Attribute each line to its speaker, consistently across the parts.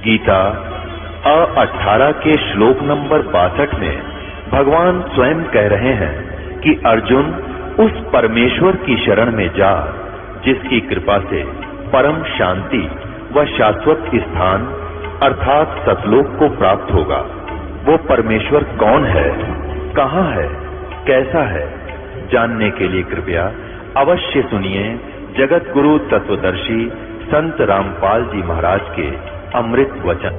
Speaker 1: गीता 18 के श्लोक नंबर 62 में भगवान स्वयं कह रहे हैं कि अर्जुन उस परमेश्वर की शरण में जा जिसकी कृपा से परम शांति व शाश्वत स्थान अर्थात सतलोक को प्राप्त होगा। वो परमेश्वर कौन है, कहाँ है, कैसा है, जानने के लिए कृपया अवश्य सुनिए जगत गुरु तत्वदर्शी संत रामपाल जी महाराज के अमृत वचन।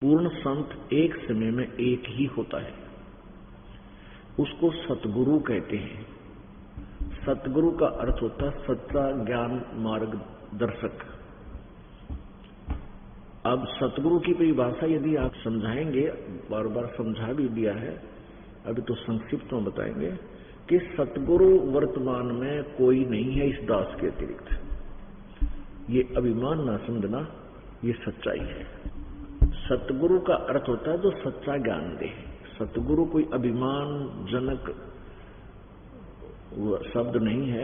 Speaker 2: पूर्ण संत एक समय में एक ही होता है, उसको सतगुरु कहते हैं। सतगुरु का अर्थ होता है सच्चा ज्ञान मार्गदर्शक। अब सतगुरु की परिभाषा यदि आप समझाएंगे, बार बार समझा भी दिया है, अभी तो संक्षिप्त में बताएंगे कि सतगुरु वर्तमान में कोई नहीं है इस दास के अतिरिक्त। ये अभिमान ना समझना, ये सच्चाई है। सतगुरु का अर्थ होता है जो सच्चा ज्ञान दे। सतगुरु कोई अभिमान जनक शब्द नहीं है,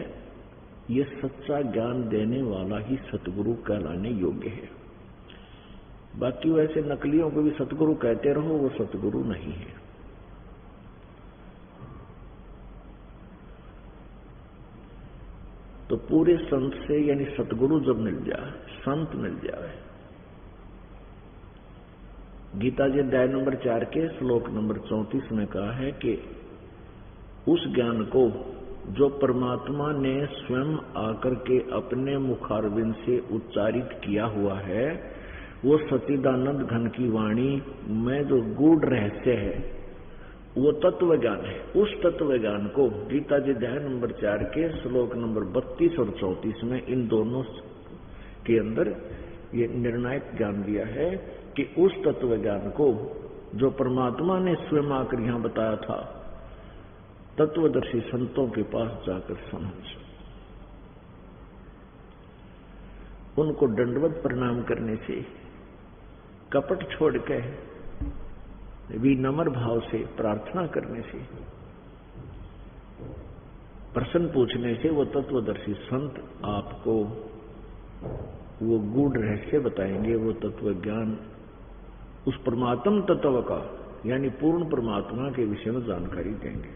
Speaker 2: ये सच्चा ज्ञान देने वाला ही सतगुरु कहलाने योग्य है। बाकी वैसे नकलियों को भी सतगुरु कहते रहो, वो सतगुरु नहीं है। तो पूरे संत से यानी सतगुरु जब मिल जाए, संत मिल जाए, गीता जी अध्याय नंबर 4 के श्लोक नंबर 34 में कहा है कि उस ज्ञान को जो परमात्मा ने स्वयं आकर के अपने मुखारविंद से उच्चारित किया हुआ है, वो सच्चिदानंद घन की वाणी में जो गूढ़ रहस्य है, वो तत्व ज्ञान है। उस तत्व ज्ञान को गीता जी अध्याय नंबर 4 के श्लोक नंबर 32 और 34 में इन दोनों के अंदर ये निर्णायक ज्ञान दिया है कि उस तत्व ज्ञान को जो परमात्मा ने स्वयं आकर यहां बताया था, तत्वदर्शी संतों के पास जाकर समझ, उनको दंडवत प्रणाम करने से, कपट छोड़ के विनम्र भाव से प्रार्थना करने से, प्रश्न पूछने से वो तत्वदर्शी संत आपको वो गूढ़ रहस्य बताएंगे। वो तत्व ज्ञान उस परमात्म तत्व का यानी पूर्ण परमात्मा के विषय में जानकारी देंगे।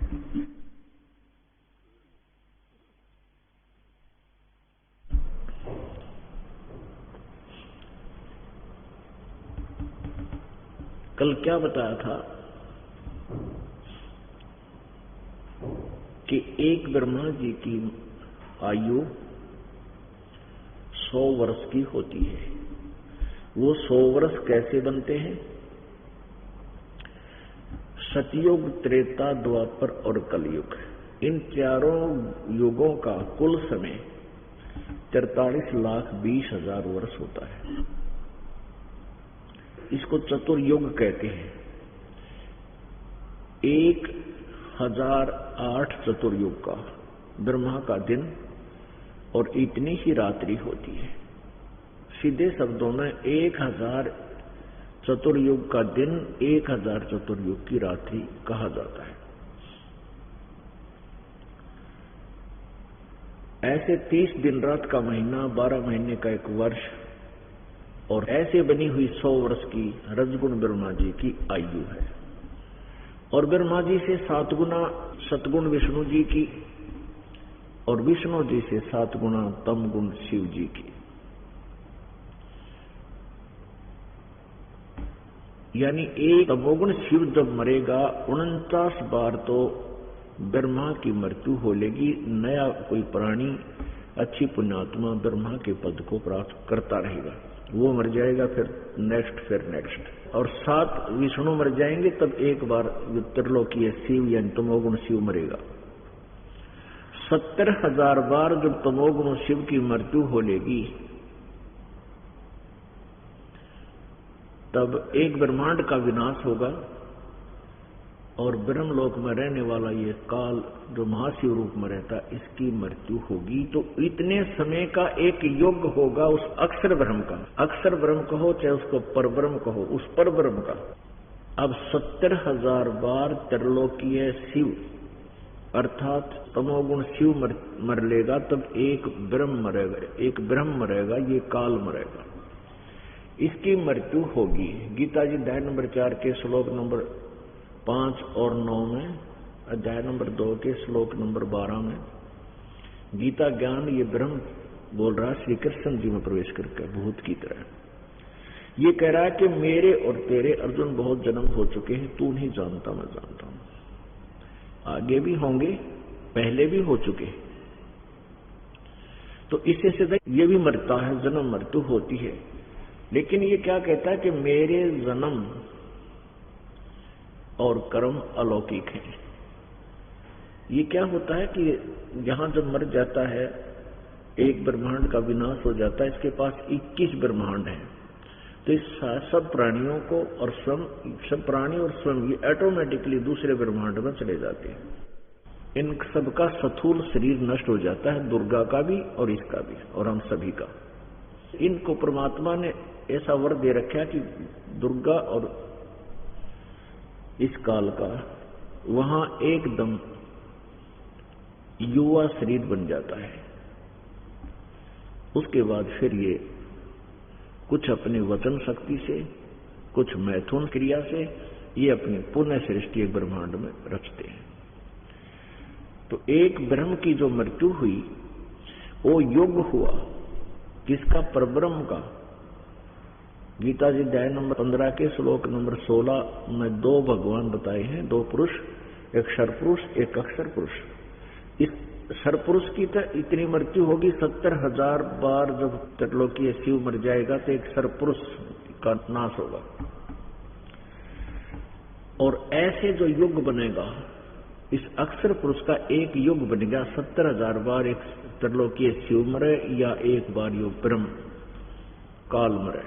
Speaker 2: कल क्या बताया था कि एक ब्रह्मा जी की आयु 100 वर्ष की होती है। वो 100 वर्ष कैसे बनते हैं? सतयुग, त्रेता, द्वापर और कलयुग, इन चारों युगों का कुल समय 43,20,000 वर्ष होता है। इसको चतुर्युग कहते हैं। 1008 चतुर्युग का ब्रह्मा का दिन और इतनी ही रात्रि होती है। सीधे शब्दों में 1000 चतुर्युग का दिन 1000 चतुर्युग की रात्रि कहा जाता है। ऐसे 30 दिन रात का महीना, 12 महीने का एक वर्ष, और ऐसे बनी हुई 100 वर्ष की रजगुण ब्रह्मा जी की आयु है। और ब्रह्मा जी से 7 गुना सतगुण विष्णु जी की, और विष्णु जी से 7 गुना तम गुण शिव जी की। यानी एक तमोगुण शिव जब मरेगा 49 बार तो ब्रह्मा की मृत्यु हो लेगी, नया कोई प्राणी अच्छी पुण्यात्मा ब्रह्मा के पद को प्राप्त करता रहेगा, वो मर जाएगा, फिर नेक्स्ट, और 7 विष्णु मर जाएंगे, तब एक बार त्रिलोकीय शिव या तमोगुण शिव मरेगा। 70,000 बार जब तमोगुण शिव की मृत्यु हो लेगी, तब एक ब्रह्मांड का विनाश होगा और ब्रह्मलोक में रहने वाला ये काल जो महाशिव रूप में रहता, इसकी मृत्यु होगी। तो इतने समय का एक युग होगा उस अक्षर ब्रह्म का, अक्षर ब्रह्म कहो चाहे उसको परब्रह्म कहो, उस परब्रह्म का। अब 70,000 बार त्रिलोकीय शिव अर्थात तमोगुण शिव मर लेगा, तब एक ब्रह्म मरेगा, एक ब्रह्म मरेगा, ये काल मरेगा, इसकी मृत्यु होगी। गीता जी अध्याय नंबर 4 के श्लोक नंबर 5 और 9 में, अध्याय नंबर 2 के श्लोक नंबर 12 में गीता ज्ञान ये ब्रह्म बोल रहा है श्री कृष्ण जी में प्रवेश करके भूत की तरह। ये कह रहा है कि मेरे और तेरे अर्जुन बहुत जन्म हो चुके हैं, तू नहीं जानता, मैं जानता हूं, आगे भी होंगे, पहले भी हो चुके। तो इससे सीधा ये भी मरता है, जन्म मृत्यु होती है। लेकिन ये क्या कहता है कि मेरे जन्म और कर्म अलौकिक हैं। ये क्या होता है कि यहां जब मर जाता है, एक ब्रह्मांड का विनाश हो जाता है, इसके पास 21 ब्रह्मांड हैं, तो इस सब प्राणियों को और स्वयं, सब प्राणी और स्वयं ये ऑटोमेटिकली दूसरे ब्रह्मांड में चले जाते हैं। इन सबका स्थूल शरीर नष्ट हो जाता है, दुर्गा का भी और इसका भी और हम सभी का। इनको परमात्मा ने ऐसा वर दे रखा है कि दुर्गा और इस काल का वहां एकदम युवा शरीर बन जाता है। उसके बाद फिर ये कुछ अपने वचन शक्ति से, कुछ मैथुन क्रिया से ये अपनी पुण्य सृष्टि एक ब्रह्मांड में रचते हैं। तो एक ब्रह्म की जो मृत्यु हुई वो युग हुआ किसका? परब्रह्म का। गीता जी अध्याय नंबर 15 के श्लोक नंबर 16 में 2 भगवान बताए हैं, 2 पुरुष, एक सरपुरुष एक अक्षर पुरुष। इस सरपुरुष की तो इतनी मृत्यु होगी 70,000 बार जब त्रिलोकीय शिव मर जाएगा तो एक सरपुरुष का नाश होगा। और ऐसे जो युग बनेगा, इस अक्षर पुरुष का एक युग बनेगा 70,000 बार एक त्रिलोकीय शिव मरे या एक बार युग ब्रह्म काल मरे।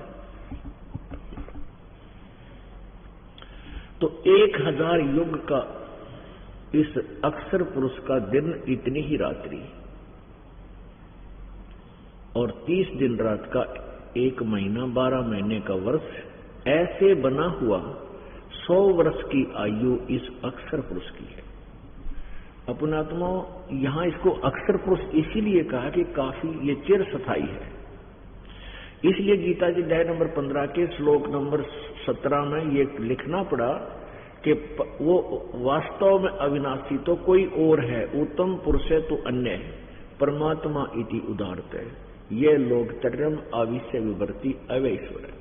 Speaker 2: तो 1000 युग का इस अक्षर पुरुष का दिन इतनी ही रात्रि और 30 दिन रात का 1 महीना, 12 महीने का वर्ष, ऐसे बना हुआ 100 वर्ष की आयु इस अक्षर पुरुष की है। अपनात्मा यहां इसको अक्षर पुरुष इसीलिए कहा कि काफी ये चिर स्थायी है। इसलिए गीता जी अध्याय नंबर 15 के श्लोक नंबर 17 में ये लिखना पड़ा कि वो वास्तव में अविनाशी तो कोई और है, उत्तम पुरुष है तो अन्य है, परमात्मा इति उदारत है, ये लोग चरम आविश्य विवर्ती अवैश्वर है।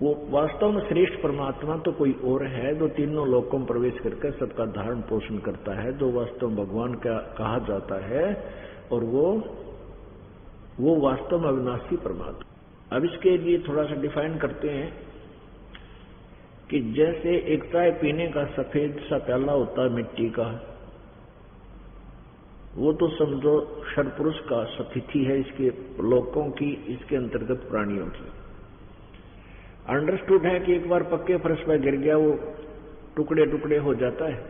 Speaker 2: वो वास्तव में श्रेष्ठ परमात्मा तो कोई और है जो तीनों लोकों में प्रवेश करके सबका धारण पोषण करता है, जो वास्तव में भगवान का कहा जाता है, और वो वास्तव में अविनाशी परमात्मा। अब इसके लिए थोड़ा सा डिफाइन करते हैं कि जैसे एक चाय पीने का सफेद सा प्याला होता है मिट्टी का, वो तो समझो क्षरपुरुष का स्थिति है, इसके लोकों की, इसके अंतर्गत प्राणियों की। अंडरस्टूड है कि एक बार पक्के फर्श पर गिर गया वो टुकड़े टुकड़े हो जाता है।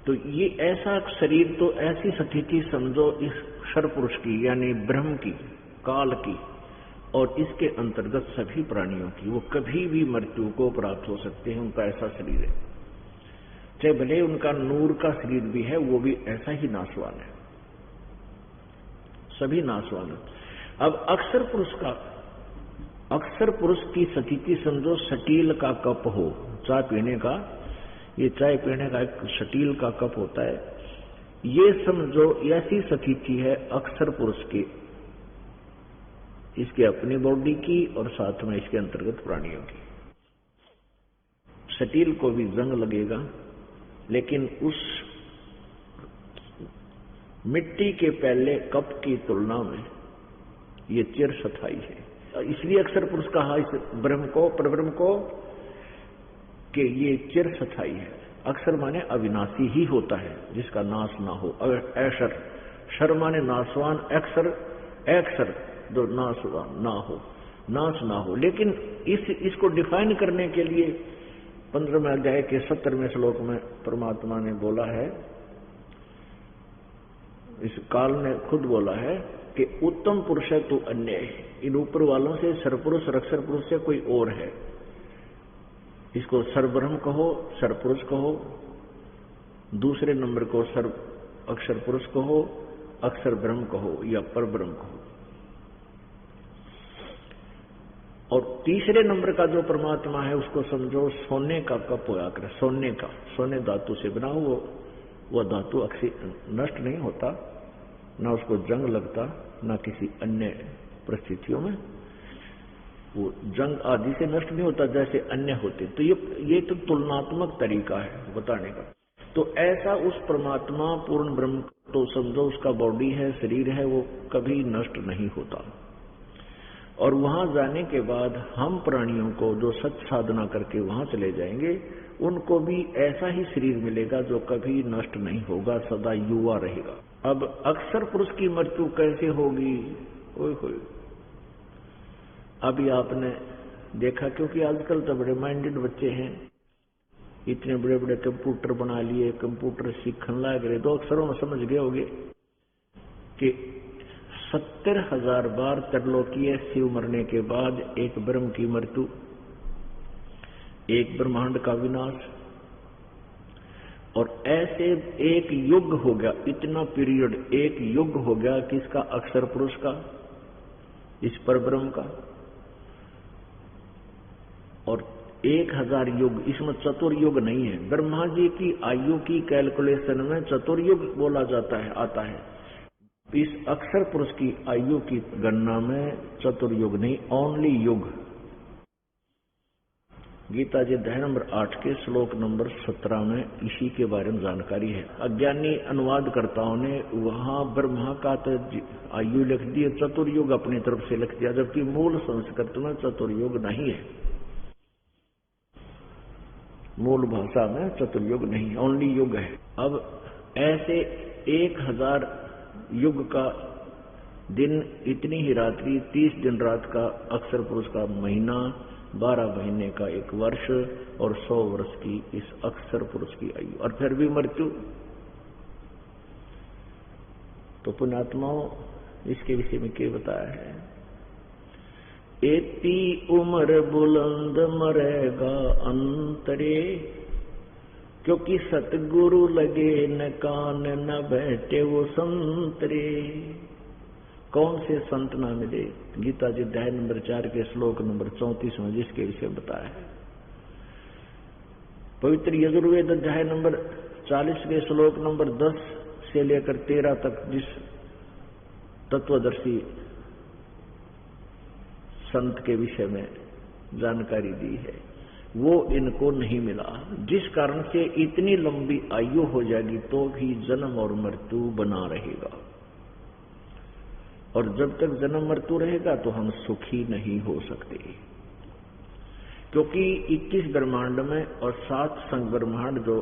Speaker 2: तो ये ऐसा शरीर, तो ऐसी स्थिति समझो इस क्षरपुरुष की यानी ब्रह्म की, काल की, और इसके अंतर्गत सभी प्राणियों की। वो कभी भी मृत्यु को प्राप्त हो सकते हैं, उनका ऐसा शरीर है। चाहे भले उनका नूर का शरीर भी है, वो भी ऐसा ही नाशवान है, सभी नाशवान है। अब अक्षर पुरुष का, अक्षर पुरुष की स्थिति समझो स्टील का कप हो, चाय पीने का, ये चाय पीने का एक स्टील का कप होता है, ये समझो ऐसी स्थिति है अक्षर पुरुष की, इसके अपनी बॉडी की और साथ में इसके अंतर्गत प्राणियों की। स्टील को भी जंग लगेगा, लेकिन उस मिट्टी के पहले कप की तुलना में ये चिरस्थायी है। इसलिए अक्सर पुरुष कहा इस ब्रह्म को, परब्रह्म को, कि ये चिरस्थायी है। अक्सर माने अविनाशी ही होता है, जिसका नाश ना हो। अक्षर, शर माने नाशवान, अक्षर, अक्षर जो नाशवान ना हो, नाश ना हो। लेकिन इसको डिफाइन करने के लिए 15वें अध्याय के 70वें श्लोक में परमात्मा ने बोला है, इस काल ने खुद बोला है कि उत्तम पुरुष है तू अन्य है। इन ऊपर वालों से सरपुरुष और अक्षर पुरुष से कोई और है। इसको सरब्रह्म कहो, सरपुरुष कहो, दूसरे नंबर को सर अक्षर पुरुष कहो, अक्षर ब्रह्म कहो या पर ब्रह्म कहो। और तीसरे नंबर का जो परमात्मा है उसको समझो सोने का कप होया करे, सोने का, सोने धातु से बना हो। वो धातु अक्सर नष्ट नहीं होता, ना उसको जंग लगता, ना किसी अन्य परिस्थितियों में वो जंग आदि से नष्ट नहीं होता जैसे अन्य होते। तो ये तो तुलनात्मक तरीका है बताने का। तो ऐसा उस परमात्मा पूर्ण ब्रह्म तो समझो उसका बॉडी है, शरीर है, वो कभी नष्ट नहीं होता। और वहां जाने के बाद हम प्राणियों को जो सच साधना करके वहां चले जाएंगे, उनको भी ऐसा ही शरीर मिलेगा जो कभी नष्ट नहीं होगा, सदा युवा रहेगा। अब अक्षर पुरुष की मृत्यु कैसे होगी? ओए होए, अभी आपने देखा, क्योंकि आजकल तो बड़े माइंडेड बच्चे हैं, इतने बड़े बड़े कंप्यूटर बना लिए, कंप्यूटर सीखने लग रहे, 2 अक्षरों में समझ गए होंगे कि 70,000 बार त्रिलोकीय शिव मरने के बाद एक ब्रह्म की मृत्यु, एक ब्रह्मांड का विनाश, और ऐसे एक युग हो गया, इतना पीरियड, एक युग हो गया किसका? अक्षर पुरुष का, इस पर ब्रह्म का। और 1000 युग, इसमें चतुर्युग नहीं है। ब्रह्मा जी की आयु की कैलकुलेशन में चतुर्युग बोला जाता है, आता है। इस अक्षर पुरुष की आयु की गणना में चतुर्युग नहीं, ओनली युग। गीता जी अध्याय नंबर 8 के श्लोक नंबर 17 में इसी के बारे में जानकारी है। अज्ञानी अनुवादकर्ताओं ने वहां ब्रह्मा का तो आयु लिख दिया, चतुर्युग अपनी तरफ से लिख दिया, जबकि मूल संस्कृत में चतुर्युग नहीं है। मूल भाषा में चतुर्युग नहीं, ओनली युग है। अब ऐसे 1000 युग का दिन, इतनी ही रात्रि, 30 दिन रात का अक्षर पुरुष का महीना, 12 महीने का एक वर्ष और 100 वर्ष की इस अक्षर पुरुष की आयु, और फिर भी मृत्यु। तो पुण्यात्माओं, इसके विषय में क्या बताया है? एती उम्र बुलंद मरेगा अंतरे, क्योंकि सतगुरु लगे न कान न बैठे वो संतरे। कौन से संत ना मिले? गीता जी अध्याय नंबर 4 के श्लोक नंबर 34 में जिसके विषय बताया है। पवित्र यजुर्वेद अध्याय नंबर 40 के श्लोक नंबर 10 से लेकर 13 तक जिस तत्वदर्शी संत के विषय में जानकारी दी है, वो इनको नहीं मिला, जिस कारण से इतनी लंबी आयु हो जाएगी तो भी जन्म और मृत्यु बना रहेगा। और जब तक जन्म मृत्यु रहेगा तो हम सुखी नहीं हो सकते, क्योंकि 21 ब्रह्मांड में और 7 संग ब्रह्मांड जो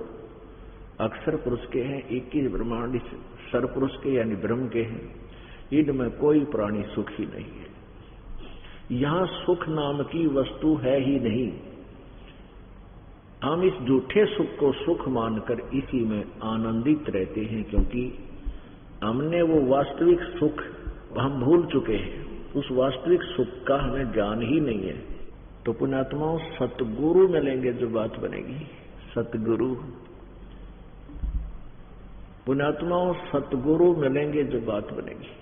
Speaker 2: अक्षर पुरुष के हैं, 21 ब्रह्मांड इस सरपुरुष के यानी ब्रह्म के हैं, इनमें कोई प्राणी सुखी नहीं है। यहां सुख नाम की वस्तु है ही नहीं। हम इस झूठे सुख को सुख मानकर इसी में आनंदित रहते हैं, क्योंकि हमने वो वास्तविक सुख हम भूल चुके हैं। उस वास्तविक सुख का हमें ज्ञान ही नहीं है। तो पुण्यात्माओं, सतगुरु मिलेंगे जो बात बनेगी। सतगुरु, पुण्यात्माओं, सतगुरु मिलेंगे जो बात बनेगी।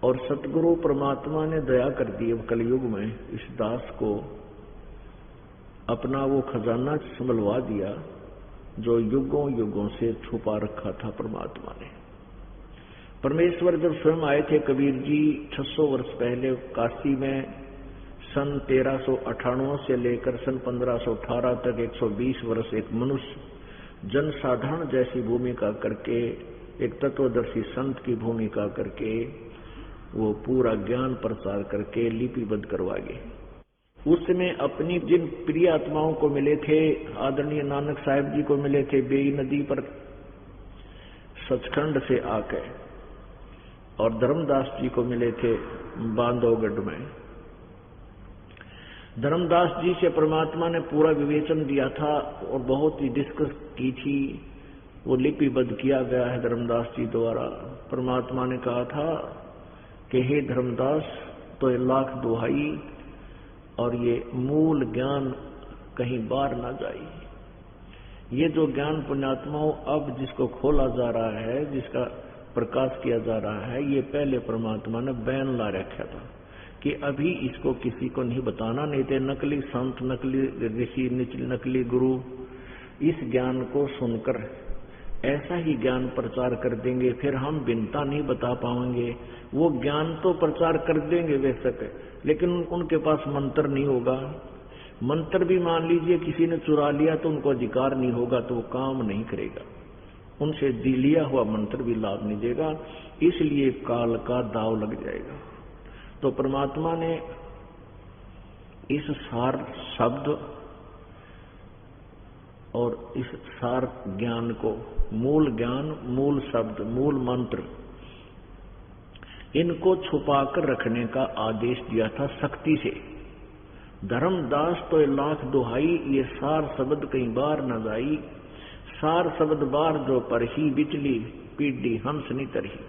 Speaker 2: और सतगुरु परमात्मा ने दया कर दी कलयुग में इस दास को, अपना वो खजाना संभलवा दिया जो युगों युगों से छुपा रखा था परमात्मा ने। परमेश्वर जब स्वयं आए थे, कबीर जी 600 वर्ष पहले काशी में सन 1398 से लेकर सन 1518 तक 120 वर्ष एक मनुष्य जनसाधारण जैसी भूमिका करके, एक तत्वदर्शी संत की भूमिका करके वो पूरा ज्ञान प्रचार करके लिपिबद्ध करवा गए। उसमें अपनी जिन प्रिय आत्माओं को मिले थे, आदरणीय नानक साहिब जी को मिले थे बेई नदी पर सचखंड से आकर, और धर्मदास जी को मिले थे बांधवगढ़ में। धर्मदास जी से परमात्मा ने पूरा विवेचन दिया था और बहुत ही डिस्कस की थी, वो लिपिबद्ध किया गया है धर्मदास जी द्वारा। परमात्मा ने कहा था कि हे धर्मदास, तो 1 लाख दुहाई और ये मूल ज्ञान कहीं बाहर ना जाए। ये जो ज्ञान पुण्यात्माओं अब जिसको खोला जा रहा है, जिसका प्रकाश किया जा रहा है, ये पहले परमात्मा ने बैन ला रखा था कि अभी इसको किसी को नहीं बताना, नहीं तो नकली संत, नकली ऋषि, नकली गुरु इस ज्ञान को सुनकर ऐसा ही ज्ञान प्रचार कर देंगे, फिर हम भिन्नता नहीं बता पाएंगे। वो ज्ञान तो प्रचार कर देंगे बेशक, लेकिन उनके पास मंत्र नहीं होगा। मंत्र भी मान लीजिए किसी ने चुरा लिया तो उनको अधिकार नहीं होगा, तो वो काम नहीं करेगा। उनसे लिया हुआ मंत्र भी लाभ नहीं देगा, इसलिए काल का दाव लग जाएगा। तो परमात्मा ने इस सार शब्द और इस सार ज्ञान को, मूल ज्ञान, मूल शब्द, मूल मंत्र, इनको छुपाकर रखने का आदेश दिया था सख्ती से। धर्मदास तो 1 लाख दुहाई, ये सार शब्द कहीं बार न जाई। सार शब्द बार जो परही, बिचली पीढ़ी हंस नहीं तरही।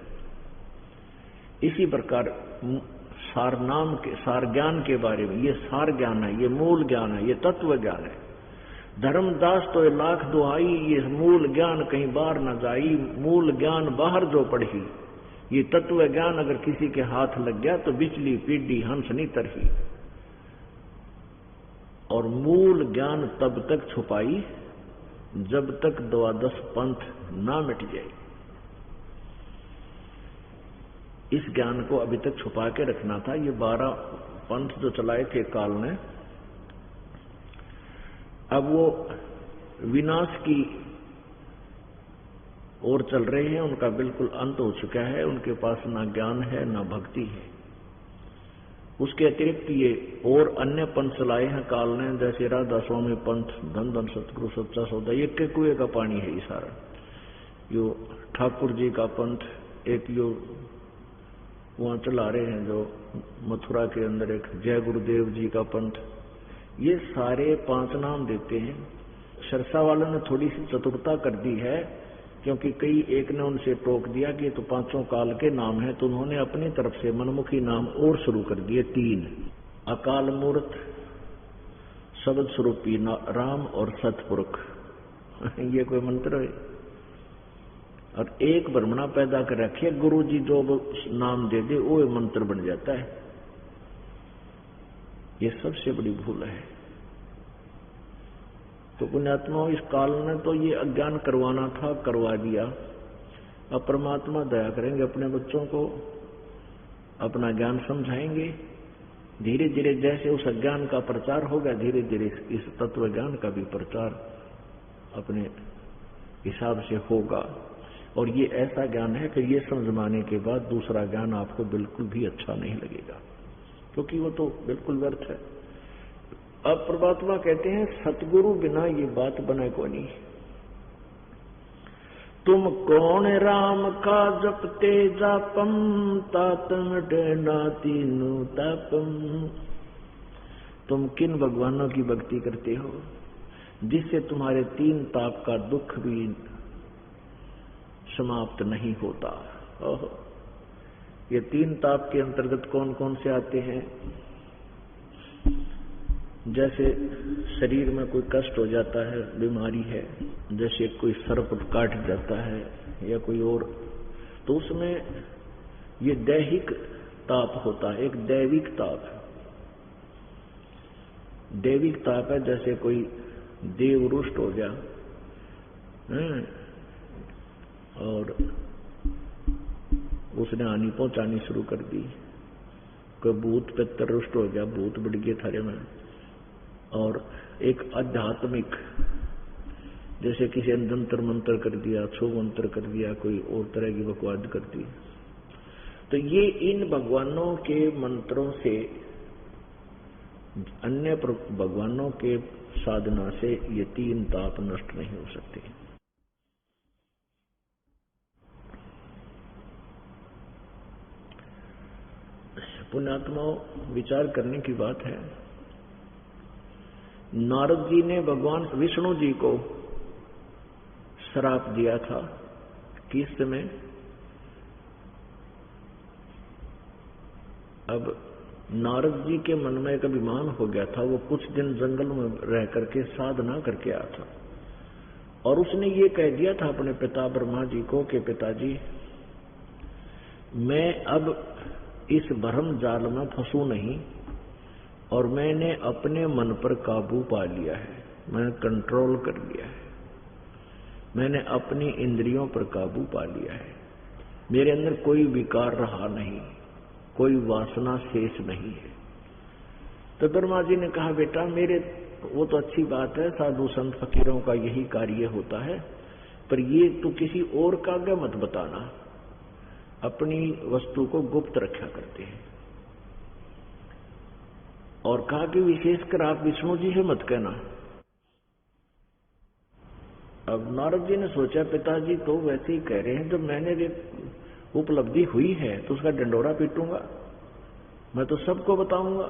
Speaker 2: इसी प्रकार सार नाम के, सार ज्ञान के बारे में, ये सार ज्ञान है, ये मूल ज्ञान है, ये तत्व ज्ञान है। धर्मदास तो 1 लाख दुहाई, ये मूल ज्ञान कहीं बाहर न जाई। मूल ज्ञान बाहर जो पढ़ी, ये तत्व ज्ञान अगर किसी के हाथ लग गया तो बिचली पीढ़ी हंस नहीं तरही। और मूल ज्ञान तब तक छुपाई जब तक 12 पंथ ना मिट जाए। इस ज्ञान को अभी तक छुपा के रखना था। ये 12 पंथ जो चलाए थे काल ने, अब वो विनाश की ओर चल रहे हैं। उनका बिल्कुल अंत हो चुका है। उनके पास ना ज्ञान है ना भक्ति है। उसके अतिरिक्त ये और अन्य पंथ चलाए हैं काल ने, जैसे राधा स्वामी पंथ, धन धन सतगुरु सच्चा सौदा, ये के कुएं का पानी है ये सारा। यो ठाकुर जी का पंथ, एक यो वहां चला रहे हैं जो मथुरा के अंदर एक जय गुरुदेव जी का पंथ, ये सारे 5 नाम देते हैं। सरसा वालों ने थोड़ी सी चतुरता कर दी है, क्योंकि कई एक ने उनसे टोक दिया कि तो 5 काल के नाम हैं, तो उन्होंने अपनी तरफ से मनमुखी नाम और शुरू कर दिए 3। अकाल मूर्त, शब्द स्वरूपी राम और सतपुरुष ये कोई मंत्र है? और एक ब्रह्मणा पैदा कर रखिए, गुरु जी जो नाम दे दे वो मंत्र बन जाता है। ये सबसे बड़ी भूल है। तो पुण्यात्मा इस काल ने तो ये अज्ञान करवाना था, करवा दिया। अब परमात्मा दया करेंगे, अपने बच्चों को अपना ज्ञान समझाएंगे। धीरे धीरे जैसे उस अज्ञान का प्रचार होगा, धीरे धीरे इस तत्व ज्ञान का भी प्रचार अपने हिसाब से होगा। और ये ऐसा ज्ञान है कि ये समझाने के बाद दूसरा ज्ञान आपको बिल्कुल भी अच्छा नहीं लगेगा, क्योंकि वो तो बिल्कुल व्यर्थ है। अब परमात्मा कहते हैं सतगुरु बिना ये बात बने को नहीं। तुम कौन राम का जपते जापम, तातम डेना तीनों तापम। तुम किन भगवानों की भक्ति करते हो जिससे तुम्हारे 3 ताप का दुख भी समाप्त नहीं होता। ओहो, ये 3 ताप के अंतर्गत कौन कौन से आते हैं? जैसे शरीर में कोई कष्ट हो जाता है, बीमारी है, जैसे कोई सर्प काट जाता है या कोई और, तो उसमें ये दैहिक ताप होता है। एक दैविक ताप है। दैविक ताप है जैसे कोई देव रुष्ट हो गया और उसने हानि पहुंचानी शुरू कर दी, कोई भूत पितर रुष्ट हो गया, भूत बढ़ गए थारे में, और एक आध्यात्मिक, जैसे किसी ने जंतर मंत्र कर दिया, छो मंत्र कर दिया, कोई और तरह की बकवाद कर दी। तो ये इन भगवानों के मंत्रों से, अन्य भगवानों के साधना से ये तीन ताप नष्ट नहीं हो सकते। पुण्यात्माओं, विचार करने की बात है। नारद जी ने भगवान विष्णु जी को श्राप दिया था। किस समय? अब नारद जी के मन में एक अभिमान हो गया था। वो कुछ दिन जंगल में रह करके साधना करके आया था, और उसने ये कह दिया था अपने पिता ब्रह्मा जी को कि पिताजी, मैं अब इस भ्रम जाल में फंसू नहीं, और मैंने अपने मन पर काबू पा लिया है, मैंने कंट्रोल कर लिया है, मैंने अपनी इंद्रियों पर काबू पा लिया है, मेरे अंदर कोई विकार रहा नहीं, कोई वासना शेष नहीं है। तो ब्रह्मा जी ने कहा, बेटा मेरे, वो तो अच्छी बात है, साधु संत फकीरों का यही कार्य होता है, पर ये तो किसी और का आगे मत बताना, अपनी वस्तु को गुप्त रखा करते हैं। और कहा कि विशेषकर आप विष्णु जी से मत कहना। अब नारद जी ने सोचा, पिताजी तो वैसे ही कह रहे हैं, जब मैंने उपलब्धि हुई है तो उसका डंडोरा पीटूंगा, मैं तो सबको बताऊंगा।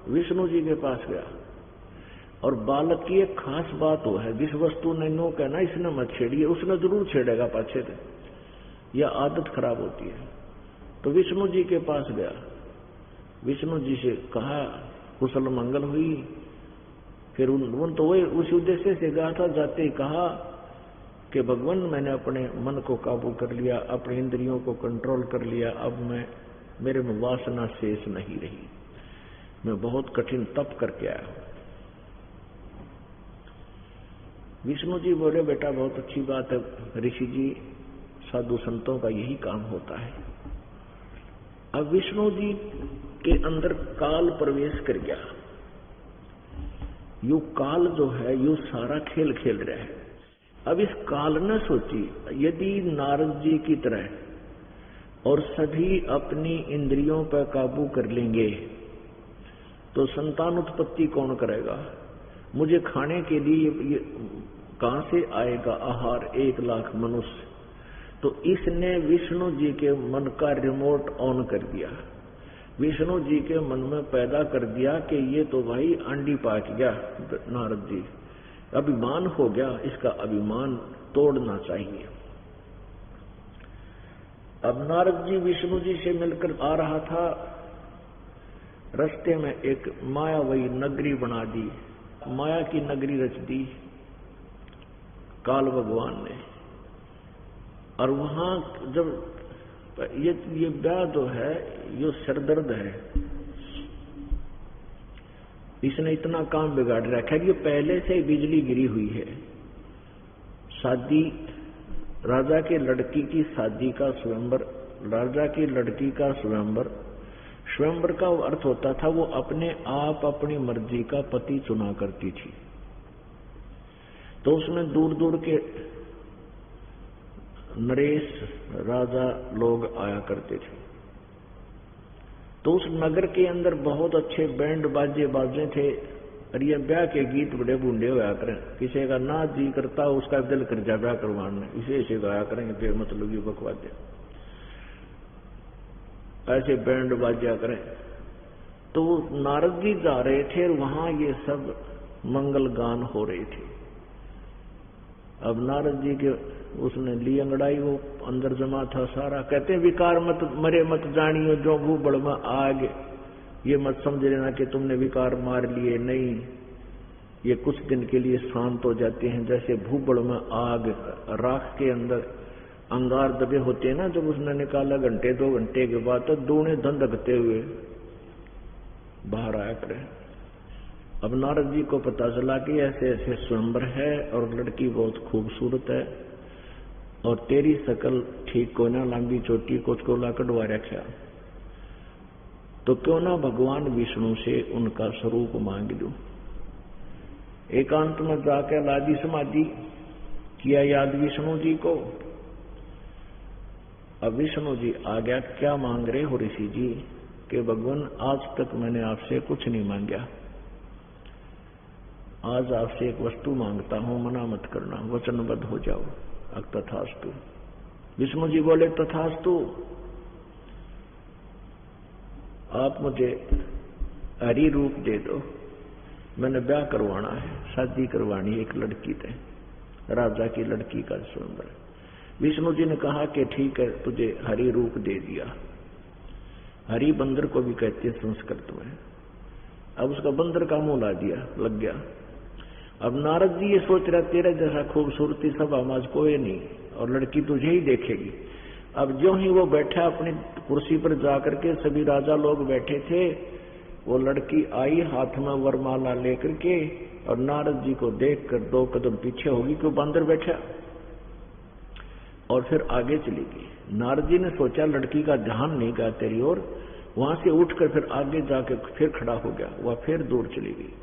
Speaker 2: विष्णु जी के पास गया, और बालक की एक खास बात वो है, जिस वस्तु ने नो कहना इसने मत छेड़िए, उसने जरूर छेड़ेगा पाछे से, यह आदत खराब होती है। तो विष्णु जी के पास गया, विष्णु जी से कहा कुशल मंगल हुई। फिर उन तो वही उस उद्देश्य से गया था, जाते ही कहा कि भगवान मैंने अपने मन को काबू कर लिया, अपने इंद्रियों को कंट्रोल कर लिया, अब मेरे में वासना शेष नहीं रही, मैं बहुत कठिन तप करके आया हूं। विष्णु जी बोले, बेटा बहुत अच्छी बात है ऋषि जी, साधु संतों का यही काम होता है। अब विष्णु जी के अंदर काल प्रवेश कर गया। यू काल जो है, यू सारा खेल खेल रहा है। अब इस काल ने सोची, यदि नारद जी की तरह और सभी अपनी इंद्रियों पर काबू कर लेंगे तो संतान उत्पत्ति कौन करेगा? मुझे खाने के लिए कहां से आएगा आहार? 1 लाख मनुष्य। तो इसने विष्णु जी के मन का रिमोट ऑन कर दिया, विष्णु जी के मन में पैदा कर दिया कि ये तो भाई अंडी पाक गया नारद जी, अभिमान हो गया, इसका अभिमान तोड़ना चाहिए। अब नारद जी विष्णु जी से मिलकर आ रहा था, रास्ते में एक मायावी नगरी बना दी, माया की नगरी रच दी काल भगवान ने। और वहां जब ये ब्याह जो है, ये सरदर्द है, इसने इतना काम बिगाड़ रखा है। ये पहले से बिजली गिरी हुई है। शादी, राजा के लड़की की शादी का स्वयंवर, राजा की लड़की का स्वयंवर, स्वयंवर का अर्थ होता था वो अपने आप अपनी मर्जी का पति चुना करती थी। तो उसमें दूर दूर के नरेश राजा लोग आया करते थे। तो उस नगर के अंदर बहुत अच्छे बैंड बाजे बाजे थे, और ये ब्याह के गीत बड़े बूढ़े होया करें। किसी का ना जी करता उसका दिल कर जा ब्याह करवाने, इसे ऐसे गाया करेंगे, फिर मतलब ये बकवादे ऐसे बैंड बाजा करें। तो नारद जी जा रहे थे और वहां ये सब मंगल गान हो रहे थे। अब नारद जी के उसने ली अंगड़ाई, वो अंदर जमा था सारा। कहते हैं विकार मत मरे मत जानियो जो भूबड़ में आग, ये मत समझ लेना कि तुमने विकार मार लिए, नहीं, ये कुछ दिन के लिए शांत हो जाते हैं। जैसे भूबड़ में आग, राख के अंदर अंगार दबे होते हैं ना, जब उसने निकाला घंटे 2 घंटे के बाद तो दूने धंधकते हुए बाहर आया करें। अब नारद जी को पता चला कि ऐसे ऐसे स्वयंवर है और लड़की बहुत खूबसूरत है, और तेरी शकल ठीक को ना, लंबी चोटी को ला कटवा रखा। तो क्यों ना भगवान विष्णु से उनका स्वरूप मांग लूं। एकांत में जाकर लादी समाधि किया याद विष्णु जी को। अब विष्णु जी आ गया, क्या मांग रहे हो ऋषि जी? कि भगवान आज तक मैंने आपसे कुछ नहीं मांगा, आज आपसे एक वस्तु मांगता हूं, मना मत करना, वचनबद्ध हो जाओ। अब तथास्तु। विष्णु जी बोले तथास्तु, आप मुझे हरि रूप दे दो, मैंने ब्याह करवाना है, शादी करवानी है एक लड़की से, राजा की लड़की का स्वयंवर। विष्णु जी ने कहा कि ठीक है, तुझे हरि रूप दे दिया। हरि बंदर को भी कहते हैं संस्कृत में। अब उसका बंदर का मुंह ला दिया, लग गया। अब नारद जी ये सोच रहे तेरे जैसा खूबसूरती सब समाज कोई नहीं, और लड़की तुझे ही देखेगी। अब जो ही वो बैठा अपनी कुर्सी पर जाकर के, सभी राजा लोग बैठे थे, वो लड़की आई हाथ में वरमाला लेकर के, और नारद जी को देखकर 2 कदम पीछे होगी कि वो बंदर बैठा, और फिर आगे चली गई। नारद जी ने सोचा लड़की का ध्यान नहीं गया तेरी ओर, वहां से उठकर फिर आगे जाके फिर खड़ा हो गया, वह फिर दूर चली गई।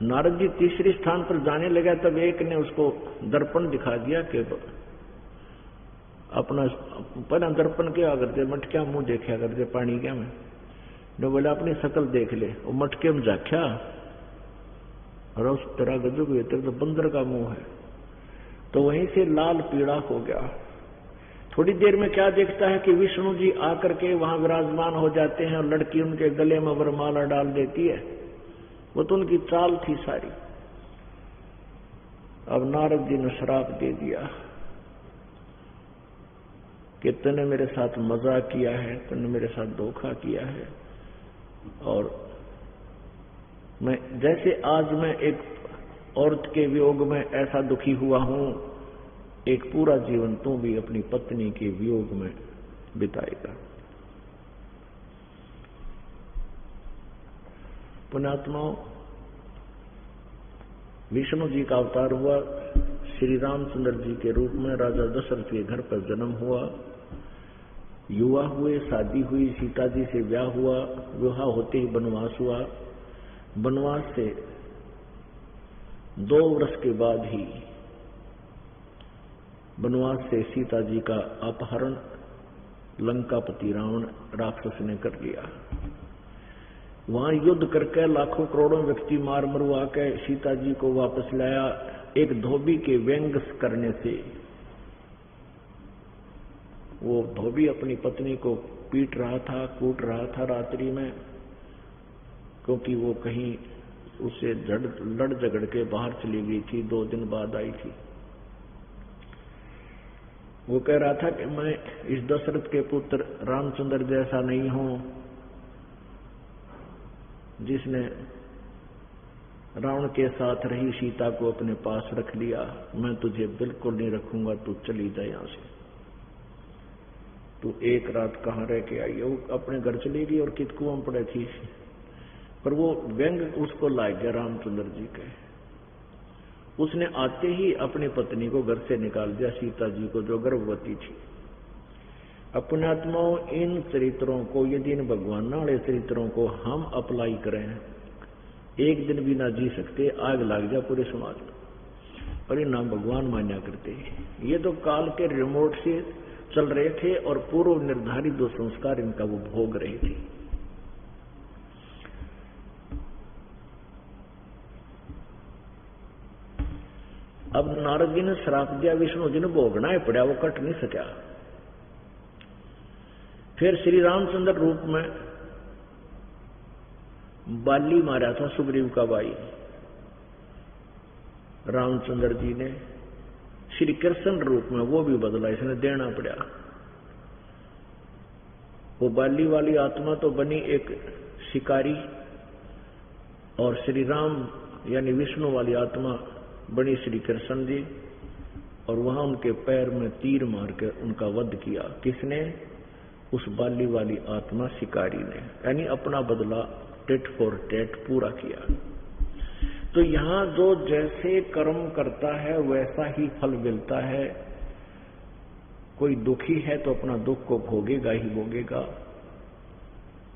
Speaker 2: नारद जी तीसरे स्थान पर जाने लगा, तब एक ने उसको दर्पण दिखा दिया कि अपना पहला दर्पण क्या करते, मटकिया मुंह देखा करते पानी क्या में, जो बोला अपनी शकल देख ले। वो मटके में जाख्या, और उस तरह गजब हुए तो बंदर का मुंह है, तो वहीं से लाल पीड़ा हो गया। थोड़ी देर में क्या देखता है कि विष्णु जी आकर के वहां विराजमान हो जाते हैं, और लड़की उनके गले में वरमाला डाल देती है। वो तो उनकी चाल थी सारी। अब नारद जी ने श्राप दे दिया कि तूने मेरे साथ मजाक किया है, तूने मेरे साथ धोखा किया है, और मैं जैसे आज मैं एक औरत के वियोग में ऐसा दुखी हुआ हूं, एक पूरा जीवन तू भी अपनी पत्नी के वियोग में बिताएगा। पुण्यात्माओं, विष्णु जी का अवतार हुआ, श्री रामचंद्र जी के रूप में राजा दशरथ के घर पर जन्म हुआ, युवा हुए, शादी हुई, सीता जी से ब्याह हुआ, विवाह होते ही वनवास हुआ। वनवास से 2 वर्ष के बाद ही वनवास से सीता जी का अपहरण लंकापति रावण राक्षस ने कर लिया। वहां युद्ध करके लाखों करोड़ों व्यक्ति मार मरवा के सीता जी को वापस लाया। एक धोबी के व्यंग करने से वो धोबी अपनी पत्नी को पीट रहा था, कूट रहा था रात्रि में, क्योंकि वो कहीं उससे लड़ झगड़ के बाहर चली गई थी, 2 दिन बाद आई थी। वो कह रहा था कि मैं इस दशरथ के पुत्र रामचंद्र जैसा नहीं हूं, जिसने रावण के साथ रही सीता को अपने पास रख लिया। मैं तुझे बिल्कुल नहीं रखूंगा, तू चली जा यहां से। तू एक रात कहां रह के आई? वो अपने घर चली गई और कित कुआं पड़े थी, पर वो व्यंग उसको लाग गया रामचंद्र जी के। उसने आते ही अपनी पत्नी को घर से निकाल दिया, सीता जी को, जो गर्भवती थी। अपने आत्माओं, इन चरित्रों को, यदि इन भगवान वाले चरित्रों को हम अप्लाई करें, एक दिन भी ना जी सकते, आग लग जाए पूरे समाज में। और इन नाम भगवान मान्या करते। ये तो काल के रिमोट से चल रहे थे और पूर्व निर्धारित 2 संस्कार इनका वो भोग रहे थे। अब नारद जी ने श्राप दिया, विष्णु जी ने भोगना ही पड़ा, वो कट नहीं सका। फिर श्री रामचंद्र रूप में बाली मारा था सुग्रीव का भाई रामचंद्र जी ने। श्री कृष्ण रूप में वो भी बदला, इसने देना पड़ा। वो बाली वाली आत्मा तो बनी एक शिकारी, और श्री राम यानी विष्णु वाली आत्मा बनी श्री कृष्ण जी, और वहां उनके पैर में तीर मार के उनका वध किया। किसने? उस बाली वाली आत्मा शिकारी ने, यानी अपना बदला टेट फॉर टेट पूरा किया। तो यहां जो जैसे कर्म करता है वैसा ही फल मिलता है। कोई दुखी है तो अपना दुख को भोगेगा ही भोगेगा,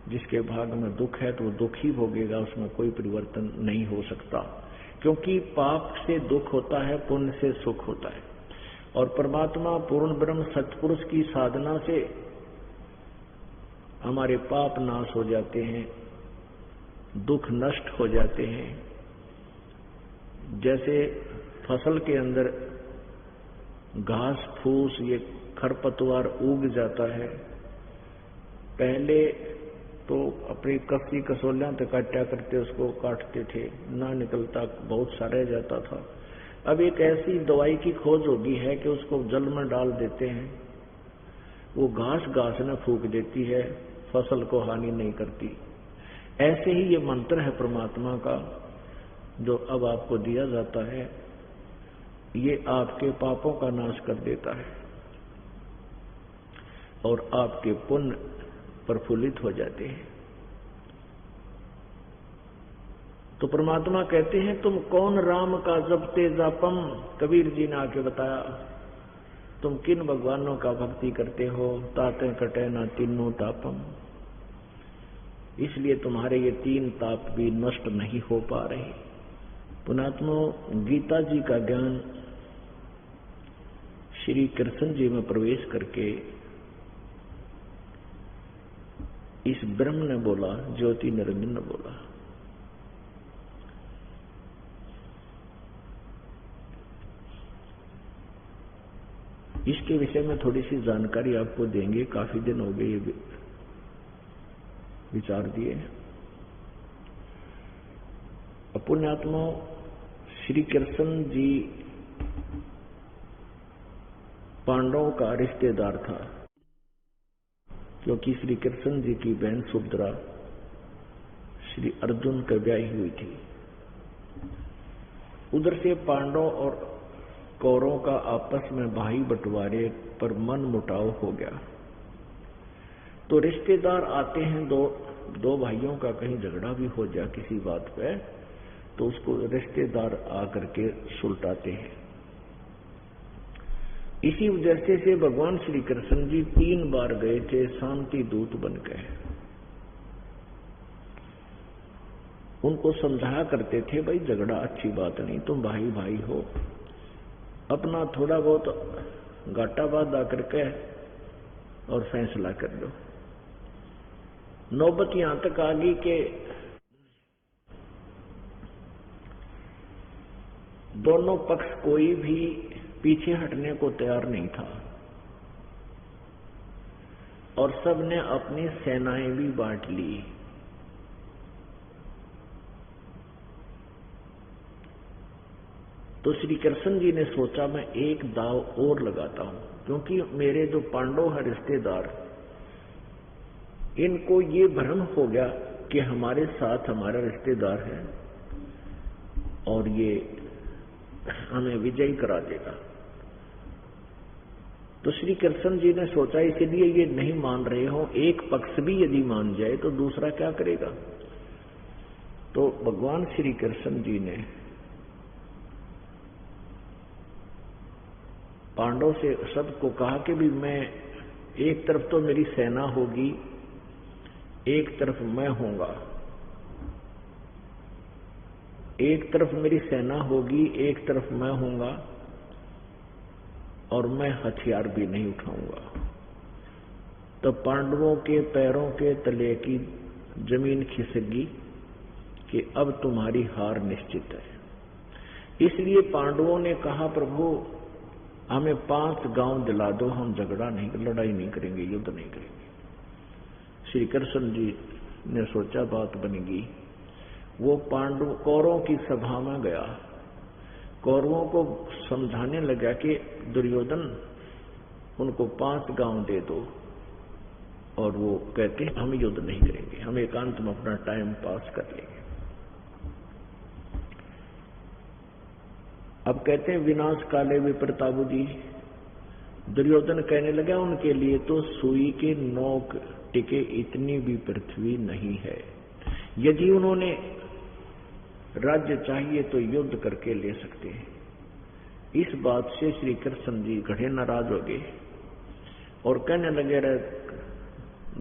Speaker 2: जिसके भाग में दुख है तो वो दुख ही भोगेगा, उसमें कोई परिवर्तन नहीं हो सकता, क्योंकि पाप से दुख होता है, पुण्य से सुख होता है। और परमात्मा पूर्ण ब्रह्म सत्पुरुष की साधना से हमारे पाप नाश हो जाते हैं, दुख नष्ट हो जाते हैं। जैसे फसल के अंदर घास फूस ये खरपतवार उग जाता है, पहले तो अपनी कस्सी कसोलियां तक काटा करते उसको काटते थे, ना निकलता बहुत सा रह जाता था। अब एक ऐसी दवाई की खोज होगी है कि उसको जल में डाल देते हैं, वो घास घास न फूंक देती है, फसल को हानि नहीं करती। ऐसे ही ये मंत्र है परमात्मा का जो अब आपको दिया जाता है, ये आपके पापों का नाश कर देता है और आपके पुण्य प्रफुल्लित हो जाते हैं। तो परमात्मा कहते हैं तुम कौन राम का जपते जापम, कबीर जी ने आके बताया तुम किन भगवानों का भक्ति करते हो, ताते कटे ना तीनों तापम, इसलिए तुम्हारे ये तीन ताप भी नष्ट नहीं हो पा रहे। पुणात्मा गीता जी का ज्ञान श्री कृष्ण जी में प्रवेश करके इस ब्रह्म ने बोला, ज्योति निरंजन ने बोला। इसके विषय में थोड़ी सी जानकारी आपको देंगे, काफी दिन हो गए ये विचार दिए। पुण्यात्मा श्री कृष्ण जी पांडवों का रिश्तेदार था, क्योंकि श्री कृष्ण जी की बहन सुभद्रा श्री अर्जुन की ब्याही हुई थी। उधर से पांडव और कौरवों का आपस में भाई बंटवारे पर मन मुटाव हो गया। तो रिश्तेदार आते हैं, दो भाइयों का कहीं झगड़ा भी हो जाए किसी बात पे, तो उसको रिश्तेदार आकर के सुलटाते हैं। इसी वजह से भगवान श्री कृष्ण जी 3 बार गए थे शांति दूत बनकर, उनको समझाया करते थे भाई झगड़ा अच्छी बात नहीं, तुम भाई भाई हो, अपना थोड़ा बहुत घाटा बाधा करके और फैसला कर लो। नौबत यहां तक आ गई कि दोनों पक्ष कोई भी पीछे हटने को तैयार नहीं था और सबने अपनी सेनाएं भी बांट ली। तो श्री कृष्ण जी ने सोचा मैं एक दाव और लगाता हूं, क्योंकि मेरे जो पांडव है रिश्तेदार, इनको ये भ्रम हो गया कि हमारे साथ हमारा रिश्तेदार है और ये हमें विजयी करा देगा। तो श्री कृष्ण जी ने सोचा इसलिए ये नहीं मान रहे हो, एक पक्ष भी यदि मान जाए तो दूसरा क्या करेगा। तो भगवान श्री कृष्ण जी ने पांडव से सबको कहा कि भी मैं, एक तरफ तो मेरी सेना होगी, एक तरफ मैं होऊंगा, एक तरफ मेरी सेना होगी, एक तरफ मैं होऊंगा और मैं हथियार भी नहीं उठाऊंगा। तो पांडवों के पैरों के तले की जमीन खिसकी कि अब तुम्हारी हार निश्चित है। इसलिए पांडवों ने कहा प्रभु हमें 5 गांव दिला दो, हम झगड़ा नहीं, लड़ाई नहीं करेंगे, युद्ध नहीं करेंगे। श्री कृष्ण जी ने सोचा बात बनेगी। वो पांडव कौरवों की सभा में गया, कौरवों को समझाने लगा कि दुर्योधन उनको 5 गांव दे दो, और वो कहते हम युद्ध नहीं करेंगे, हम एकांत में अपना टाइम पास कर लेंगे। अब कहते हैं विनाश काले विप्रताबु जी, दुर्योधन कहने लगा उनके लिए तो सुई के नोक टिके इतनी भी पृथ्वी नहीं है, यदि उन्होंने राज्य चाहिए तो युद्ध करके ले सकते हैं। इस बात से श्री कृष्ण जी घड़े नाराज हो गए और कहने लगे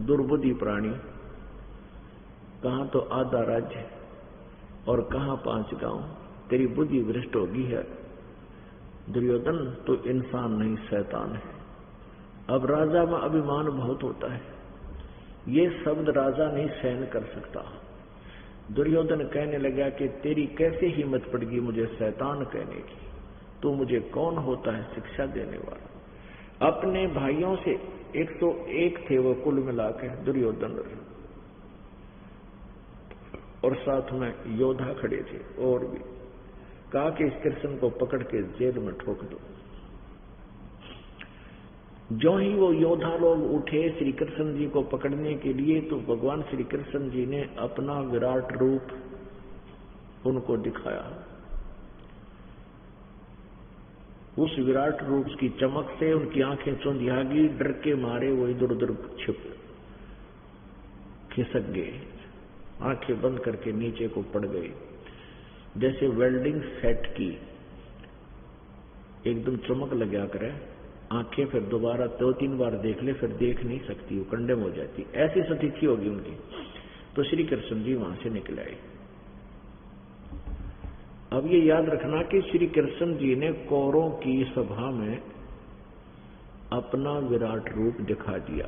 Speaker 2: दुर्बुद्धि प्राणी, कहाँ तो आधा राज्य और कहाँ 5 गांव। तेरी बुद्धि भ्रष्ट होगी है दुर्योधन, तो इंसान नहीं शैतान है। अब राजा में अभिमान बहुत होता है, ये शब्द राजा नहीं सहन कर सकता। दुर्योधन कहने लगा कि तेरी कैसे हिम्मत पड़गी मुझे शैतान कहने की, तू मुझे कौन होता है शिक्षा देने वाला। अपने भाइयों से 101 थे वो कुल मिला के दुर्योधन, और साथ में योद्धा खड़े थे और भी। कहा कि इस कृष्ण को पकड़ के जेल में ठोक दो। जो ही वो योद्धा लोग उठे श्री कृष्ण जी को पकड़ने के लिए, तो भगवान श्री कृष्ण जी ने अपना विराट रूप उनको दिखाया। उस विराट रूप की चमक से उनकी आंखें चौंधिया गई, डर के मारे वो इधर उधर छिप खिसक गए, आंखें बंद करके नीचे को पड़ गए, जैसे वेल्डिंग सेट की एकदम चमक लगा करे। आंखें फिर दोबारा 2-3 बार देख ले, फिर देख नहीं सकती, वो कंडेम हो जाती, ऐसी स्थिति होगी उनकी। तो श्री कृष्ण जी वहां से निकल आए। अब ये याद रखना कि श्री कृष्ण जी ने कौरों की सभा में अपना विराट रूप दिखा दिया।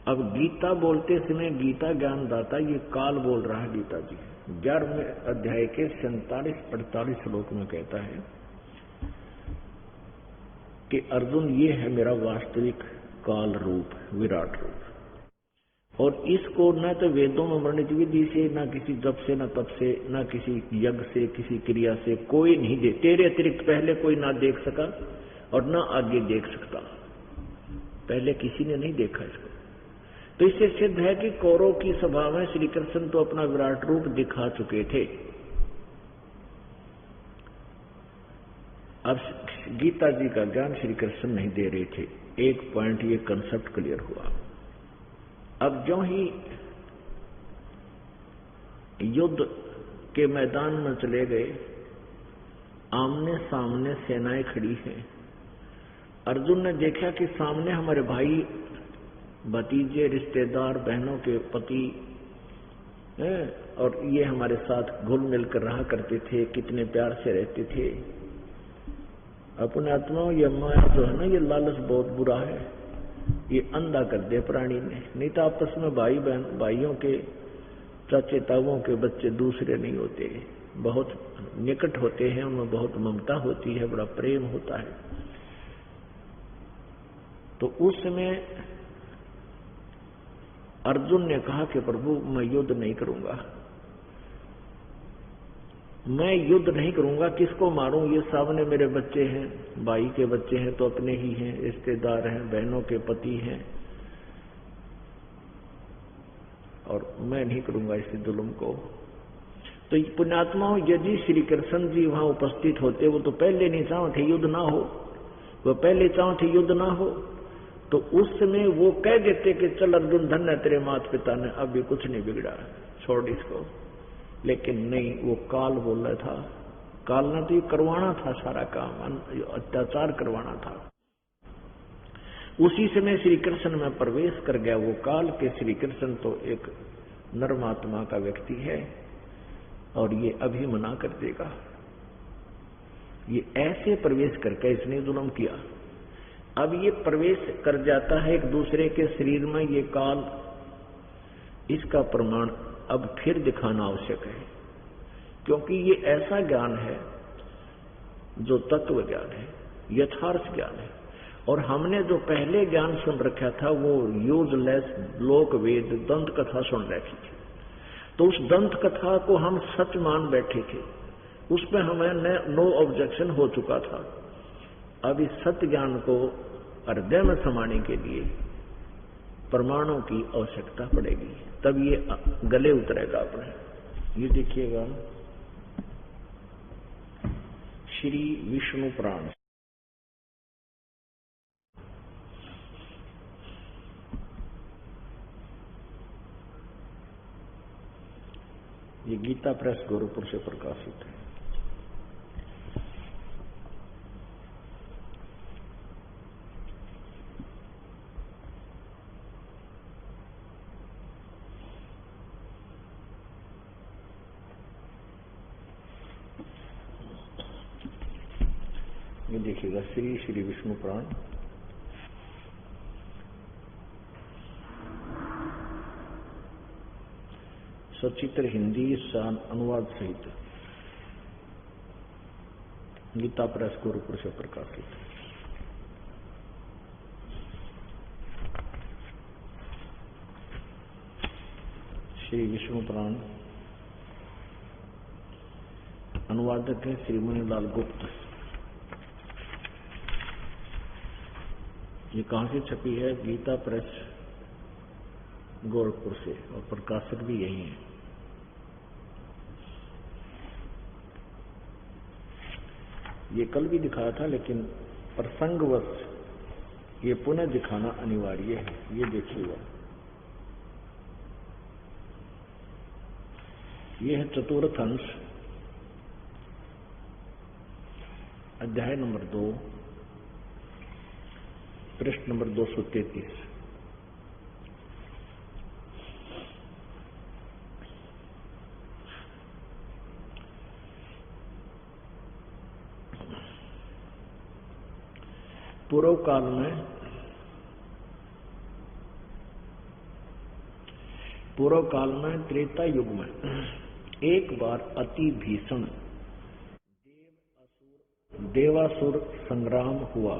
Speaker 2: अब गीता बोलते समय गीता ज्ञानदाता ये काल बोल रहा है। गीता जी 11वें अध्याय के 47-48 श्लोक में कहता है कि अर्जुन ये है मेरा वास्तविक काल रूप, विराट रूप। और इसको न तो वेदों में वर्णित विधि से, न किसी जप से, न तप से, न किसी यज्ञ से, किसी क्रिया से कोई नहीं दे। तेरे अतिरिक्त पहले कोई ना देख सका और न आगे देख सकता। पहले किसी ने नहीं देखा इसको। तो इससे सिद्ध है कि कौरव की सभा में श्री कृष्ण तो अपना विराट रूप दिखा चुके थे। अब गीता जी का ज्ञान श्री कृष्ण नहीं दे रहे थे। एक पॉइंट ये कंसेप्ट क्लियर हुआ। अब जो ही युद्ध के मैदान में चले गए, आमने सामने सेनाएं खड़ी हैं। अर्जुन ने देखा कि सामने हमारे भाई, भतीजे, रिश्तेदार, बहनों के पति हैं, और ये हमारे साथ घुल मिल कर रहा करते थे, कितने प्यार से रहते थे। अपने आत्माओं ये माया जो है ना, ये लालच बहुत बुरा है, ये अंधा कर दे प्राणी ने। नहीं तो आपस में भाई बहन, भाइयों के चाचे ताऊओं के बच्चे दूसरे नहीं होते, बहुत निकट होते हैं, उनमें बहुत ममता होती है, बड़ा प्रेम होता है। तो उस समय अर्जुन ने कहा कि प्रभु मैं युद्ध नहीं करूंगा, मैं युद्ध नहीं करूंगा। किसको मारूं? ये सामने मेरे बच्चे हैं, भाई के बच्चे हैं तो अपने ही हैं, रिश्तेदार हैं, बहनों के पति हैं, और मैं नहीं करूंगा इस जुल्म को। तो पुण्यात्माओं, यदि श्री कृष्ण जी वहां उपस्थित होते, वो तो पहले नहीं चाहते युद्ध ना हो, वो पहले चाहते युद्ध ना हो, तो उस समय वो कह देते कि चल अर्जुन, धन्य तेरे माता पिता ने, अभी कुछ नहीं बिगड़ा, छोड़ इसको। लेकिन नहीं, वो काल बोल रहा था। काल ने तो ये करवाना था सारा काम, अत्याचार करवाना था। उसी समय श्री कृष्ण में प्रवेश कर गया वो काल के। श्री कृष्ण तो एक नरमात्मा का व्यक्ति है और ये अभी मना कर देगा। ये ऐसे प्रवेश करके इसने जुल्म किया। अब ये प्रवेश कर जाता है एक दूसरे के शरीर में, ये काल, इसका प्रमाण अब फिर दिखाना आवश्यक है, क्योंकि ये ऐसा ज्ञान है जो तत्व ज्ञान है, यथार्थ ज्ञान है। और हमने जो पहले ज्ञान सुन रखा था वो यूजलेस लोक वेद दंत कथा सुन रखी थी। तो उस दंत कथा को हम सच मान बैठे थे, उसमें हमें नो ऑब्जेक्शन हो चुका था। अब इस सत्य ज्ञान को हृदय में समाने के लिए प्रमाणों की आवश्यकता पड़ेगी, तब ये गले उतरेगा अपने। ये देखिएगा श्री विष्णु पुराण, ये गीता प्रेस गोरखपुर से प्रकाशित है। ये देखिएगा श्री श्री विष्णु पुराण, सचित्र हिंदी अनुवाद सहित गीता प्रेस गोरखपुर से प्रकाशित। श्री विष्णु पुराण, अनुवादक है श्री मणिलाल गुप्त। ये कहां से छपी है? गीता प्रेस गोरखपुर से, और प्रकाशक भी यही है। ये कल भी दिखाया था, लेकिन प्रसंगवश ये पुनः दिखाना अनिवार्य है। ये देखिएगा, ये है चतुर्थ अंश, अध्याय नंबर 2, पृष्ठ नंबर 233। पूर्व काल में त्रेता युग में एक बार अति भीषण देवासुर संग्राम हुआ।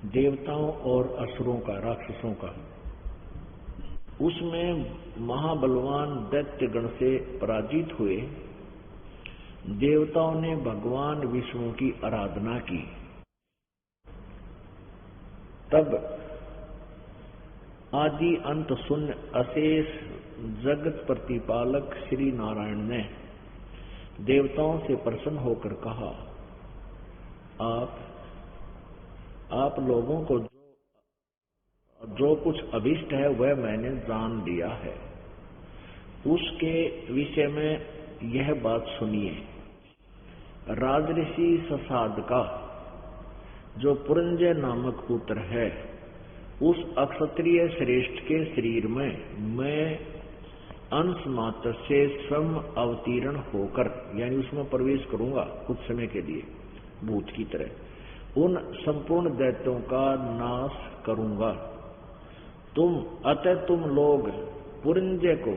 Speaker 2: देवताओं और असुरों का, राक्षसों का। उसमें महाबलवान दैत्य गण से पराजित हुए। देवताओं ने भगवान विष्णु की आराधना की। तब आदि अंत शून्य अशेष जगत प्रतिपालक श्री नारायण ने देवताओं से प्रसन्न होकर कहा, आप लोगों को जो कुछ अभिष्ट है वह मैंने जान लिया है। उसके विषय में यह बात सुनिए। राजऋषि ससाद का जो पुरंजय नामक पुत्र है, उस अक्षत्रिय श्रेष्ठ के शरीर में मैं अंश मात्र से स्वयं अवतीर्ण होकर, यानी उसमें प्रवेश करूंगा कुछ समय के लिए भूत की तरह, उन संपूर्ण दैत्यों का नाश करूंगा। तुम लोग पुरंजय को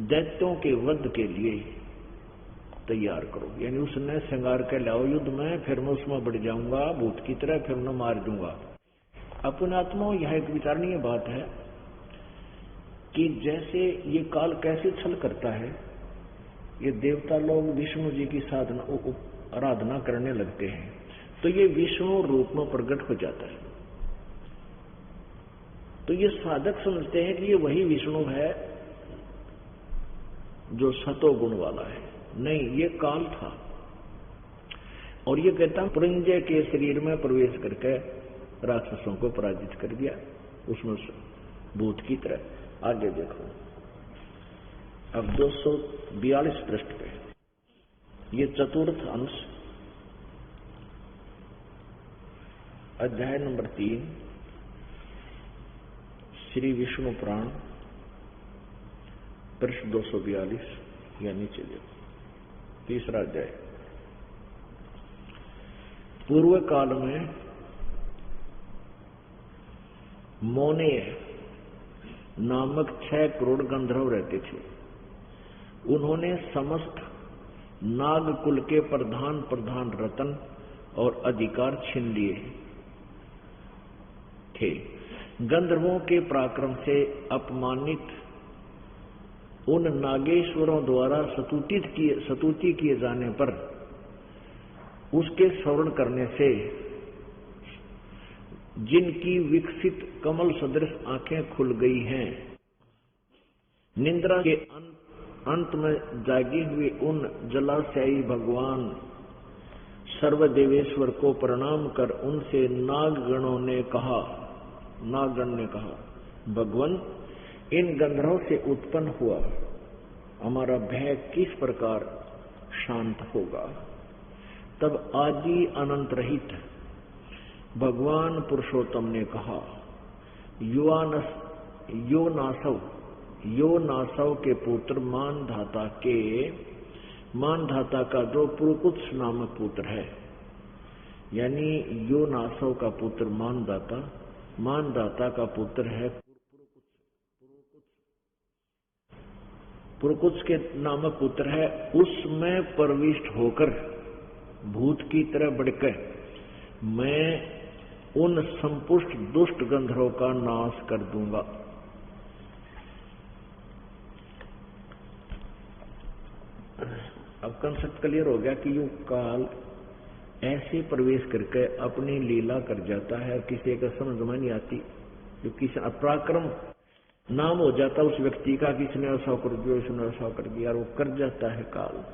Speaker 2: दैत्यों के वध के लिए तैयार करो, यानी उसने श्रृंगार के लाओ युद्ध में, फिर मैं उसमें बढ़ जाऊंगा भूत की तरह, फिर मैं मार दूंगा। अपने आत्मा यह एक विचारणीय बात है कि जैसे ये काल कैसे छल करता है। ये देवता लोग विष्णु जी की आराधना करने लगते हैं, तो ये विष्णु रूप में प्रकट हो जाता है। तो ये साधक समझते हैं कि ये वही विष्णु है जो सतो गुण वाला है। नहीं, ये काल था। और ये कहता पुरंजय के शरीर में प्रवेश करके राक्षसों को पराजित कर दिया, उसमें भूत की तरह। आगे देखो, अब 242 पृष्ठ पे ये चतुर्थ अंश, अध्याय नंबर 3, श्री विष्णु पुराण, पृष्ठ 242, या नीचे देखो, तीसरा अध्याय। पूर्व काल में मोनेय नामक 6 करोड़ गंधर्व रहते थे। उन्होंने समस्त नाग कुल के प्रधान रत्न और अधिकार छीन लिए थे। गंधर्वों के पराक्रम से अपमानित उन नागेश्वरों द्वारा स्तुति किए जाने पर उसके श्रवण करने से जिनकी विकसित कमल सदृश आंखें खुल गई हैं, निद्रा के अंत में जागे हुए उन जलाशयी भगवान सर्वदेवेश्वर को प्रणाम कर उनसे नागगण ने कहा, भगवान, इन गंधर्वों से उत्पन्न हुआ हमारा भय किस प्रकार शांत होगा। तब आदि अनंत रहित भगवान पुरुषोत्तम ने कहा, यो नासव के पुत्र मानधाता का जो पुरुकुत्स नामक पुत्र है, यानी यो नासव का पुत्र मानदाता, मानदाता का पुत्र है पुरकुत्स के नामक पुत्र है। उसमें प्रविष्ट होकर भूत की तरह बढ़कर मैं उन संपुष्ट दुष्ट गंधर्वों का नाश कर दूंगा। अब कंसेप्ट क्लियर हो गया कि यो काल ऐसे प्रवेश करके अपनी लीला कर जाता है, किसी का समझ में नहीं आती। जो किसी अपराक्रम नाम हो जाता उस व्यक्ति का, किसने ऐसा कर दिया, इसने ऐसा कर दिया, और वो कर जाता है काल।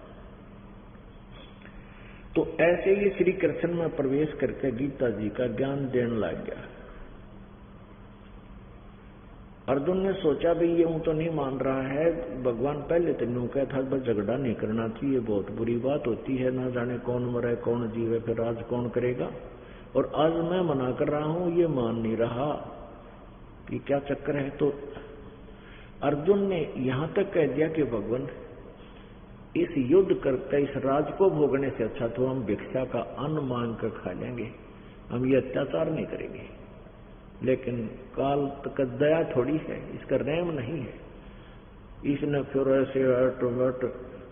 Speaker 2: तो ऐसे ही श्री कृष्ण में प्रवेश करके गीता जी का ज्ञान देने लग गया। अर्जुन ने सोचा भी ये तो नहीं मान रहा है, भगवान पहले तो यूं कहता था झगड़ा नहीं करना चाहिए, बहुत बुरी बात होती है, ना जाने कौन मरे कौन जीवे, फिर राज कौन करेगा। और आज मैं मना कर रहा हूं, ये मान नहीं रहा कि क्या चक्कर है। तो अर्जुन ने यहां तक कह दिया कि भगवान इस युद्ध करके इस राज को भोगने से अच्छा तो हम भिक्षा का अन्न मांग कर खा लेंगे, हम ये अत्याचार नहीं करेंगे। लेकिन काल तक दया थोड़ी है, इसका रहम नहीं है। इसने फिर ऐसे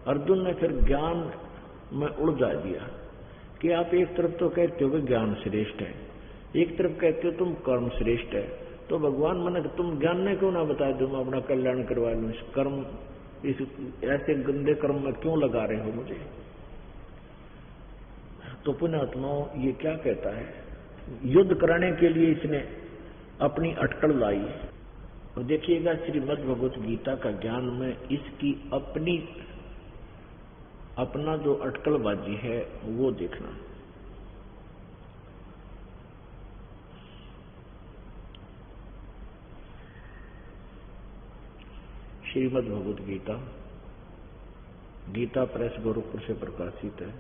Speaker 2: अर्जुन ने फिर ज्ञान में उलझा दिया कि आप एक तरफ तो कहते हो कि ज्ञान श्रेष्ठ है, एक तरफ कहते हो तुम कर्म श्रेष्ठ है। तो भगवान मन तुम ज्ञान ने क्यों ना बता दो, मैं अपना कल्याण करवा लूं, इस कर्म इस ऐसे गंदे कर्म में क्यों लगा रहे हो मुझे। तो पुण्यात्माओं ये क्या कहता है, युद्ध कराने के लिए इसने अपनी अटकल लाई। और देखिएगा श्रीमद् भगवत गीता का ज्ञान में इसकी अपना जो अटकलबाजी है वो देखना। श्रीमद् भगवत गीता, गीता प्रेस गोरखपुर से प्रकाशित है,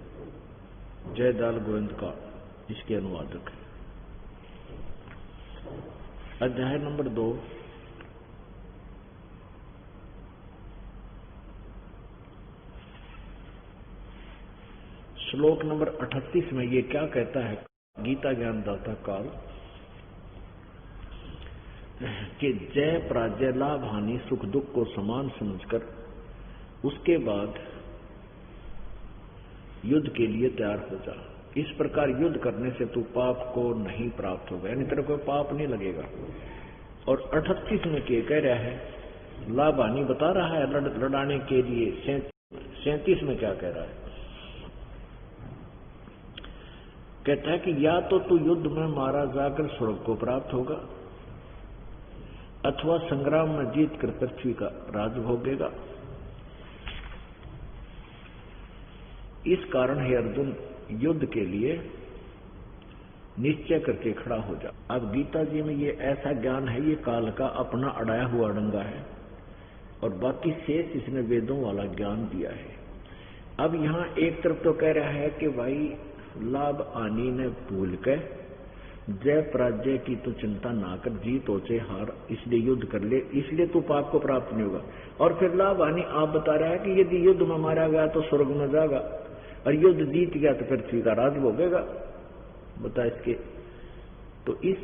Speaker 2: जयदाल गोविंद का इसके अनुवादक है। अध्याय नंबर 2, श्लोक नंबर 38 में ये क्या कहता है गीता ज्ञानदाता काल कि जय पराजय लाभ हानि सुख दुख को समान समझकर उसके बाद युद्ध के लिए तैयार हो जा। इस प्रकार युद्ध करने से तू पाप को नहीं प्राप्त होगा, यानी तेरे को पाप नहीं लगेगा। और 38 में क्या कह रहा है, लाभ हानि बता रहा है लड़ाने के लिए। 37 में क्या कह रहा है, कहता है कि या तो तू युद्ध में मारा जाकर स्वर्ग को प्राप्त होगा, अथवा संग्राम में जीत कर पृथ्वी का राज भोगेगा। इस कारण है अर्जुन युद्ध के लिए निश्चय करके खड़ा हो जा। अब गीता जी में ये ऐसा ज्ञान है, ये काल का अपना अड़ाया हुआ डंगा है, और बाकी शेष इसने वेदों वाला ज्ञान दिया है। अब यहाँ एक तरफ तो कह रहा है कि भाई लाभ हानि ने भूल के जय पराजय की तो चिंता ना कर, जीत हो चाहे हार, इसलिए युद्ध कर ले, इसलिए तो पाप को प्राप्त नहीं होगा। और फिर लाभ हानि आप बता रहा है कि यदि युद्ध में मारा गया तो स्वर्ग में जाएगा, और युद्ध जीत गया तो पृथ्वी का राज भोगेगा। बता इसके तो इस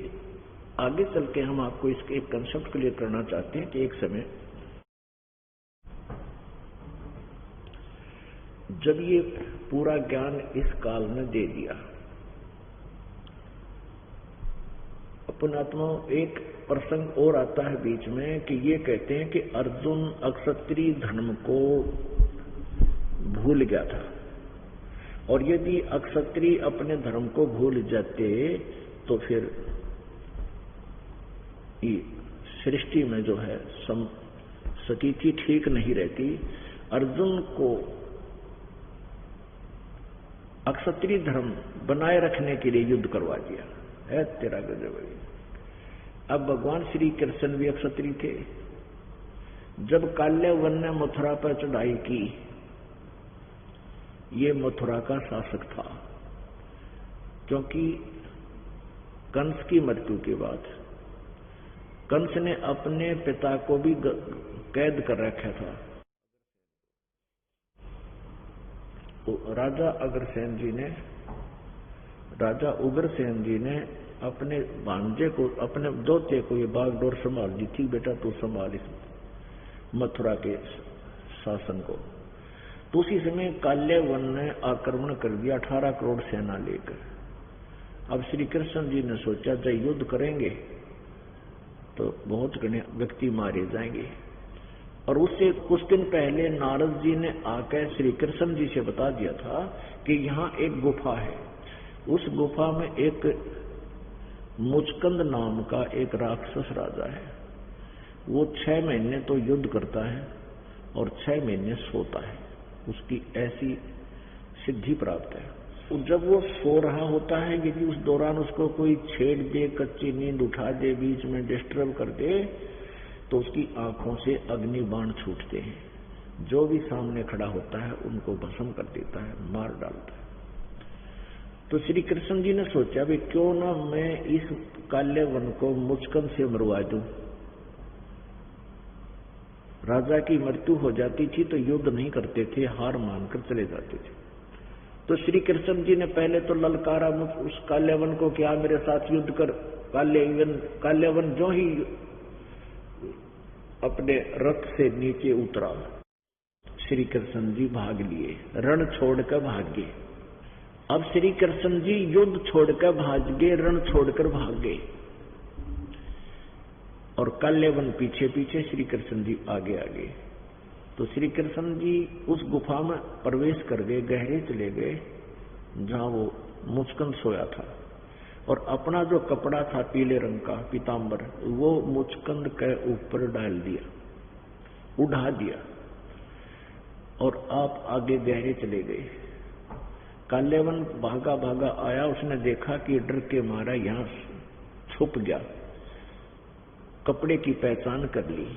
Speaker 2: आगे चल के हम आपको इसके एक कंसेप्ट क्लियर करना चाहते हैं कि एक समय जब ये पूरा ज्ञान इस काल में दे दिया, अपन आत्मा एक प्रसंग और आता है बीच में कि ये कहते हैं कि अर्जुन अक्षत्रिय धर्म को भूल गया था, और यदि अक्षत्रिय अपने धर्म को भूल जाते तो फिर सृष्टि में जो है स्थिति ठीक नहीं रहती। अर्जुन को अक्षत्रिय धर्म बनाए रखने के लिए युद्ध करवा दिया है, तेरा गजब। अब भगवान श्री कृष्ण भी अक्षत्रिय थे। जब काल्यवन ने मथुरा पर चढ़ाई की, ये मथुरा का शासक था, क्योंकि कंस की मृत्यु के बाद कंस ने अपने पिता को भी कैद कर रखा था। तो राजा अग्रसेन जी ने राजा उग्रसेन जी ने अपने भांजे को, अपने दोते को ये बागडोर संभाल दी थी, बेटा तू संभाल इस मथुरा के शासन को। तो उसी समय काल्यवन ने आक्रमण कर दिया 18 करोड़ सेना लेकर। अब श्री कृष्ण जी ने सोचा जब युद्ध करेंगे तो बहुत घने व्यक्ति मारे जाएंगे, और उससे कुछ दिन पहले नारद जी ने आकर श्री कृष्ण जी से बता दिया था कि यहाँ एक गुफा है, उस गुफा में एक मुचकंद नाम का एक राक्षस राजा है, वो 6 महीने तो युद्ध करता है और 6 महीने सोता है, उसकी ऐसी सिद्धि प्राप्त है। जब वो सो रहा होता है, यदि उस दौरान उसको कोई छेड़ दे, कच्ची नींद उठा दे, बीच में डिस्टर्ब कर दे, तो उसकी आंखों से अग्नि बाण छूटते हैं, जो भी सामने खड़ा होता है उनको भस्म कर देता है, मार डालता है। तो श्री कृष्ण जी ने सोचा भी क्यों ना मैं इस काल्यवन को मुचकंद से मरवा दूं। राजा की मृत्यु हो जाती थी तो युद्ध नहीं करते थे, हार मानकर चले जाते थे। तो श्री कृष्ण जी ने पहले तो ललकारा उस काल्यवन को, क्या मेरे साथ युद्ध कर। काल्यवन जो ही अपने रथ से नीचे उतरा, श्री कृष्ण जी भाग लिए, रण छोड़कर भाग गए। अब श्री कृष्ण जी युद्ध छोड़कर भाग गए, रण छोड़कर भाग गए, और काल्यवन पीछे पीछे, श्री कृष्ण जी आगे आगे। तो श्री कृष्ण जी उस गुफा में प्रवेश कर गए, गहरे चले गए जहां वो मुचकंद सोया था, और अपना जो कपड़ा था पीले रंग का पीतांबर, वो मुचकंद के ऊपर डाल दिया, उड़ा दिया, और आप आगे गहरे चले गए। काल्यवन भागा भागा आया, उसने देखा कि डर के मारा यहां छुप गया, कपड़े की पहचान कर ली,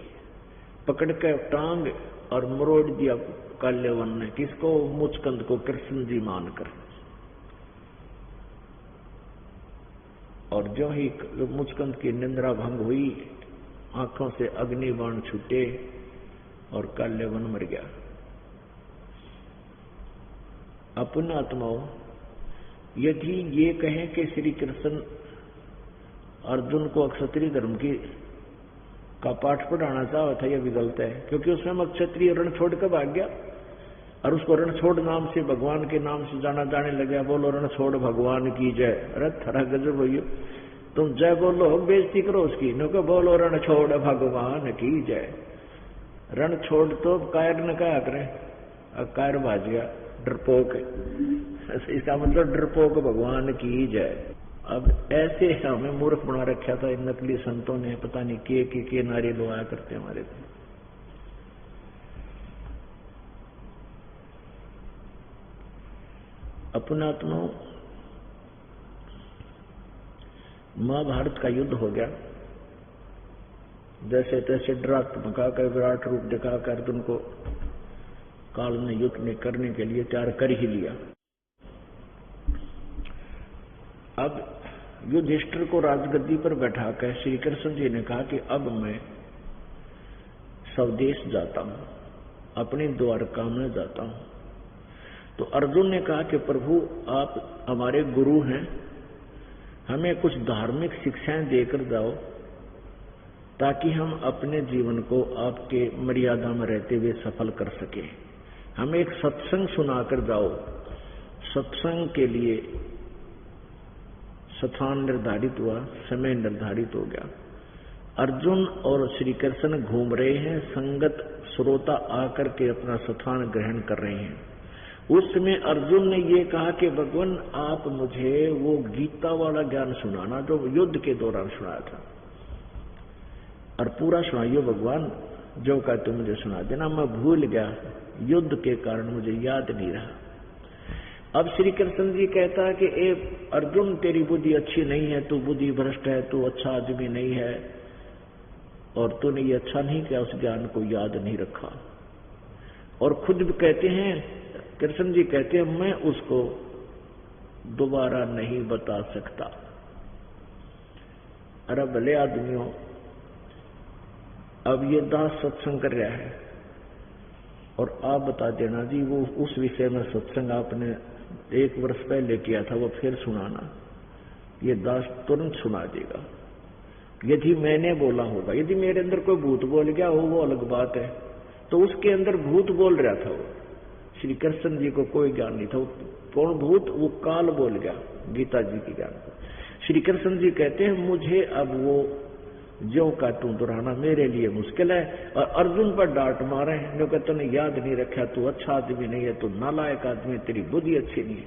Speaker 2: पकड़ कर टांग और मरोड़ दिया काल्यवन ने, किसको, मुचकंद को, कृष्ण जी मानकर। और जो ही मुचकंद की निंद्रा भंग हुई, आंखों से अग्नि बाण छूटे और काल्यवन मर गया। अपने आत्माओं, यदि ये कहें कि श्री कृष्ण अर्जुन को क्षत्रिय धर्म की का पाठ पढ़ाना चाहा था, यह भी गलत है, क्योंकि उसमें क्षत्रिय रण छोड़कर भाग गया और उसको रणछोड़ नाम से, भगवान के नाम से जाने लगा। बोलो रणछोड़ भगवान की जय। अरे थरा गजब भैया, तुम जय बोलो, बेइज्जती करो उसकी, न को बोलो रणछोड़ भगवान की जय। रणछोड़ तो कायर ने कहा करें, अब कायर भाज गया, डरपोक, इसका मतलब डरपोक भगवान की जय। अब ऐसे हमें मूर्ख बना रखा था इन नकली संतों ने, पता नहीं के नारे लुआया करते हमारे थे। अपनात्माओं, महाभारत का युद्ध हो गया, जैसे तैसे डराकर विराट रूप दिखाकर अर्जुन को काल ने युद्ध करने के लिए तैयार कर ही लिया। अब युधिष्ठिर को राजगद्दी पर बैठाकर श्री कृष्ण जी ने कहा कि अब मैं स्वदेश जाता हूं, अपनी द्वारका में जाता हूं। तो अर्जुन ने कहा कि प्रभु आप हमारे गुरु हैं, हमें कुछ धार्मिक शिक्षाएं देकर जाओ ताकि हम अपने जीवन को आपके मर्यादा में रहते हुए सफल कर सके। हमें एक सत्संग सुनाकर जाओ। सत्संग के लिए स्थान निर्धारित हुआ, समय निर्धारित हो गया। अर्जुन और श्री कृष्ण घूम रहे हैं, संगत श्रोता आकर के अपना स्थान ग्रहण कर रहे हैं। उस समय अर्जुन ने ये कहा कि भगवान आप मुझे वो गीता वाला ज्ञान सुनाना जो युद्ध के दौरान सुनाया था, और पूरा सुनाइयो भगवान, जो कहते मुझे सुना देना, मैं भूल गया, युद्ध के कारण मुझे याद नहीं रहा। अब श्री कृष्ण जी कहता है कि ए अर्जुन तेरी बुद्धि अच्छी नहीं है, तू बुद्धि भ्रष्ट है, तू अच्छा आदमी नहीं है, और तूने ये अच्छा नहीं किया, उस ज्ञान को याद नहीं रखा। और खुद भी कहते हैं, कृष्ण जी कहते हैं, मैं उसको दोबारा नहीं बता सकता। अरे भले आदमियों, अब ये दास सत्संग कर रहा है और आप बता देना जी वो उस विषय में सत्संग आपने 1 वर्ष पहले किया था वो फिर सुनाना, ये दास तुरंत सुना देगा। यदि मैंने बोला होगा, यदि मेरे अंदर कोई भूत बोल गया हो वो अलग बात है, तो उसके अंदर भूत बोल रहा था वो, श्री कृष्ण जी को कोई ज्ञान नहीं था। कौन भूत? वो काल बोल गया गीता जी की ज्ञान को। श्री कृष्ण जी कहते हैं मुझे अब वो जो का तू दोहराना मेरे लिए मुश्किल है। और अर्जुन पर डांट मारे जो कहते तूने याद नहीं रखा, तू अच्छा आदमी नहीं है, तू नालायक आदमी, तेरी बुद्धि अच्छी नहीं है,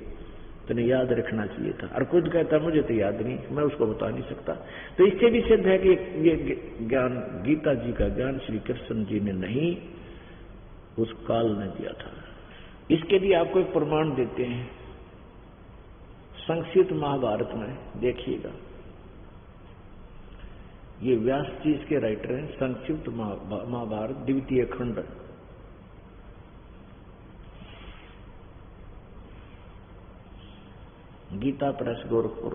Speaker 2: तूने याद रखना चाहिए था। और खुद कहता मुझे तो याद नहीं, मैं उसको बता नहीं सकता। तो इससे भी सिद्ध है कि ये ज्ञान गीता जी का ज्ञान श्री कृष्ण जी ने नहीं, उस काल ने दिया था। इसके लिए आपको एक प्रमाण देते हैं, संक्षिप्त महाभारत में देखिएगा, ये व्यास जी इसके राइटर हैं। संक्षिप्त महाभारत द्वितीय खंड, गीता प्रेस गोरखपुर।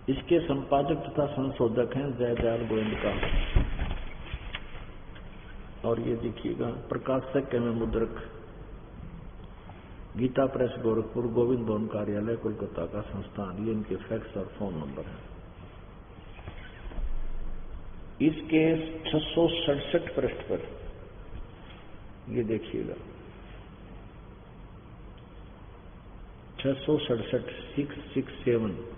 Speaker 2: इसके संपादक तथा संशोधक हैं जयदयाल गोविंद का, और ये देखिएगा प्रकाशक में मुद्रक गीता प्रेस गोरखपुर, गोविंद भवन कार्यालय कोलकाता का संस्थान। ये इनके फैक्स और फोन नंबर है। इसके 667 पृष्ठ पर ये देखिएगा, 667 667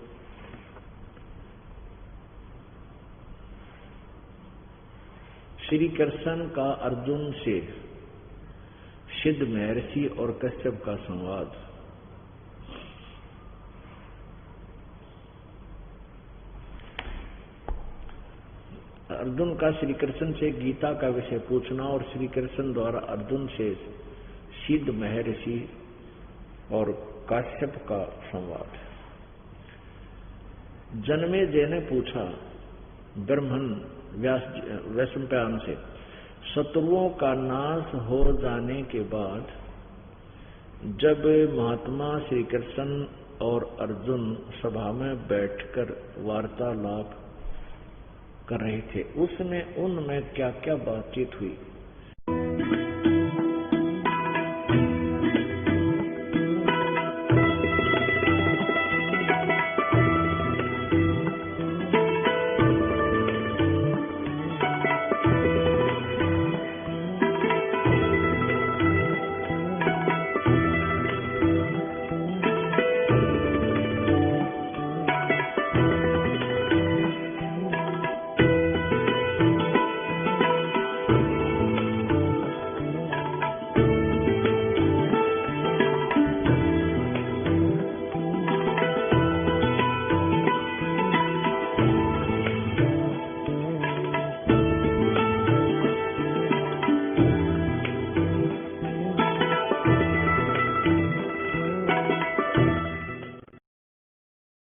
Speaker 2: श्री कृष्ण का अर्जुन से सिद्ध महर्षि और कश्यप का संवाद। अर्जुन का श्री कृष्ण से गीता का विषय पूछना और श्री कृष्ण द्वारा अर्जुन से सिद्ध महर्षि और कश्यप का संवाद। जन्मेजय ने पूछा ब्रह्मन वैशंपायन से, शत्रुओं का नाश हो जाने के बाद जब महात्मा श्री कृष्ण और अर्जुन सभा में बैठकर वार्तालाप कर रहे थे, उसमें उनमें क्या क्या बातचीत हुई?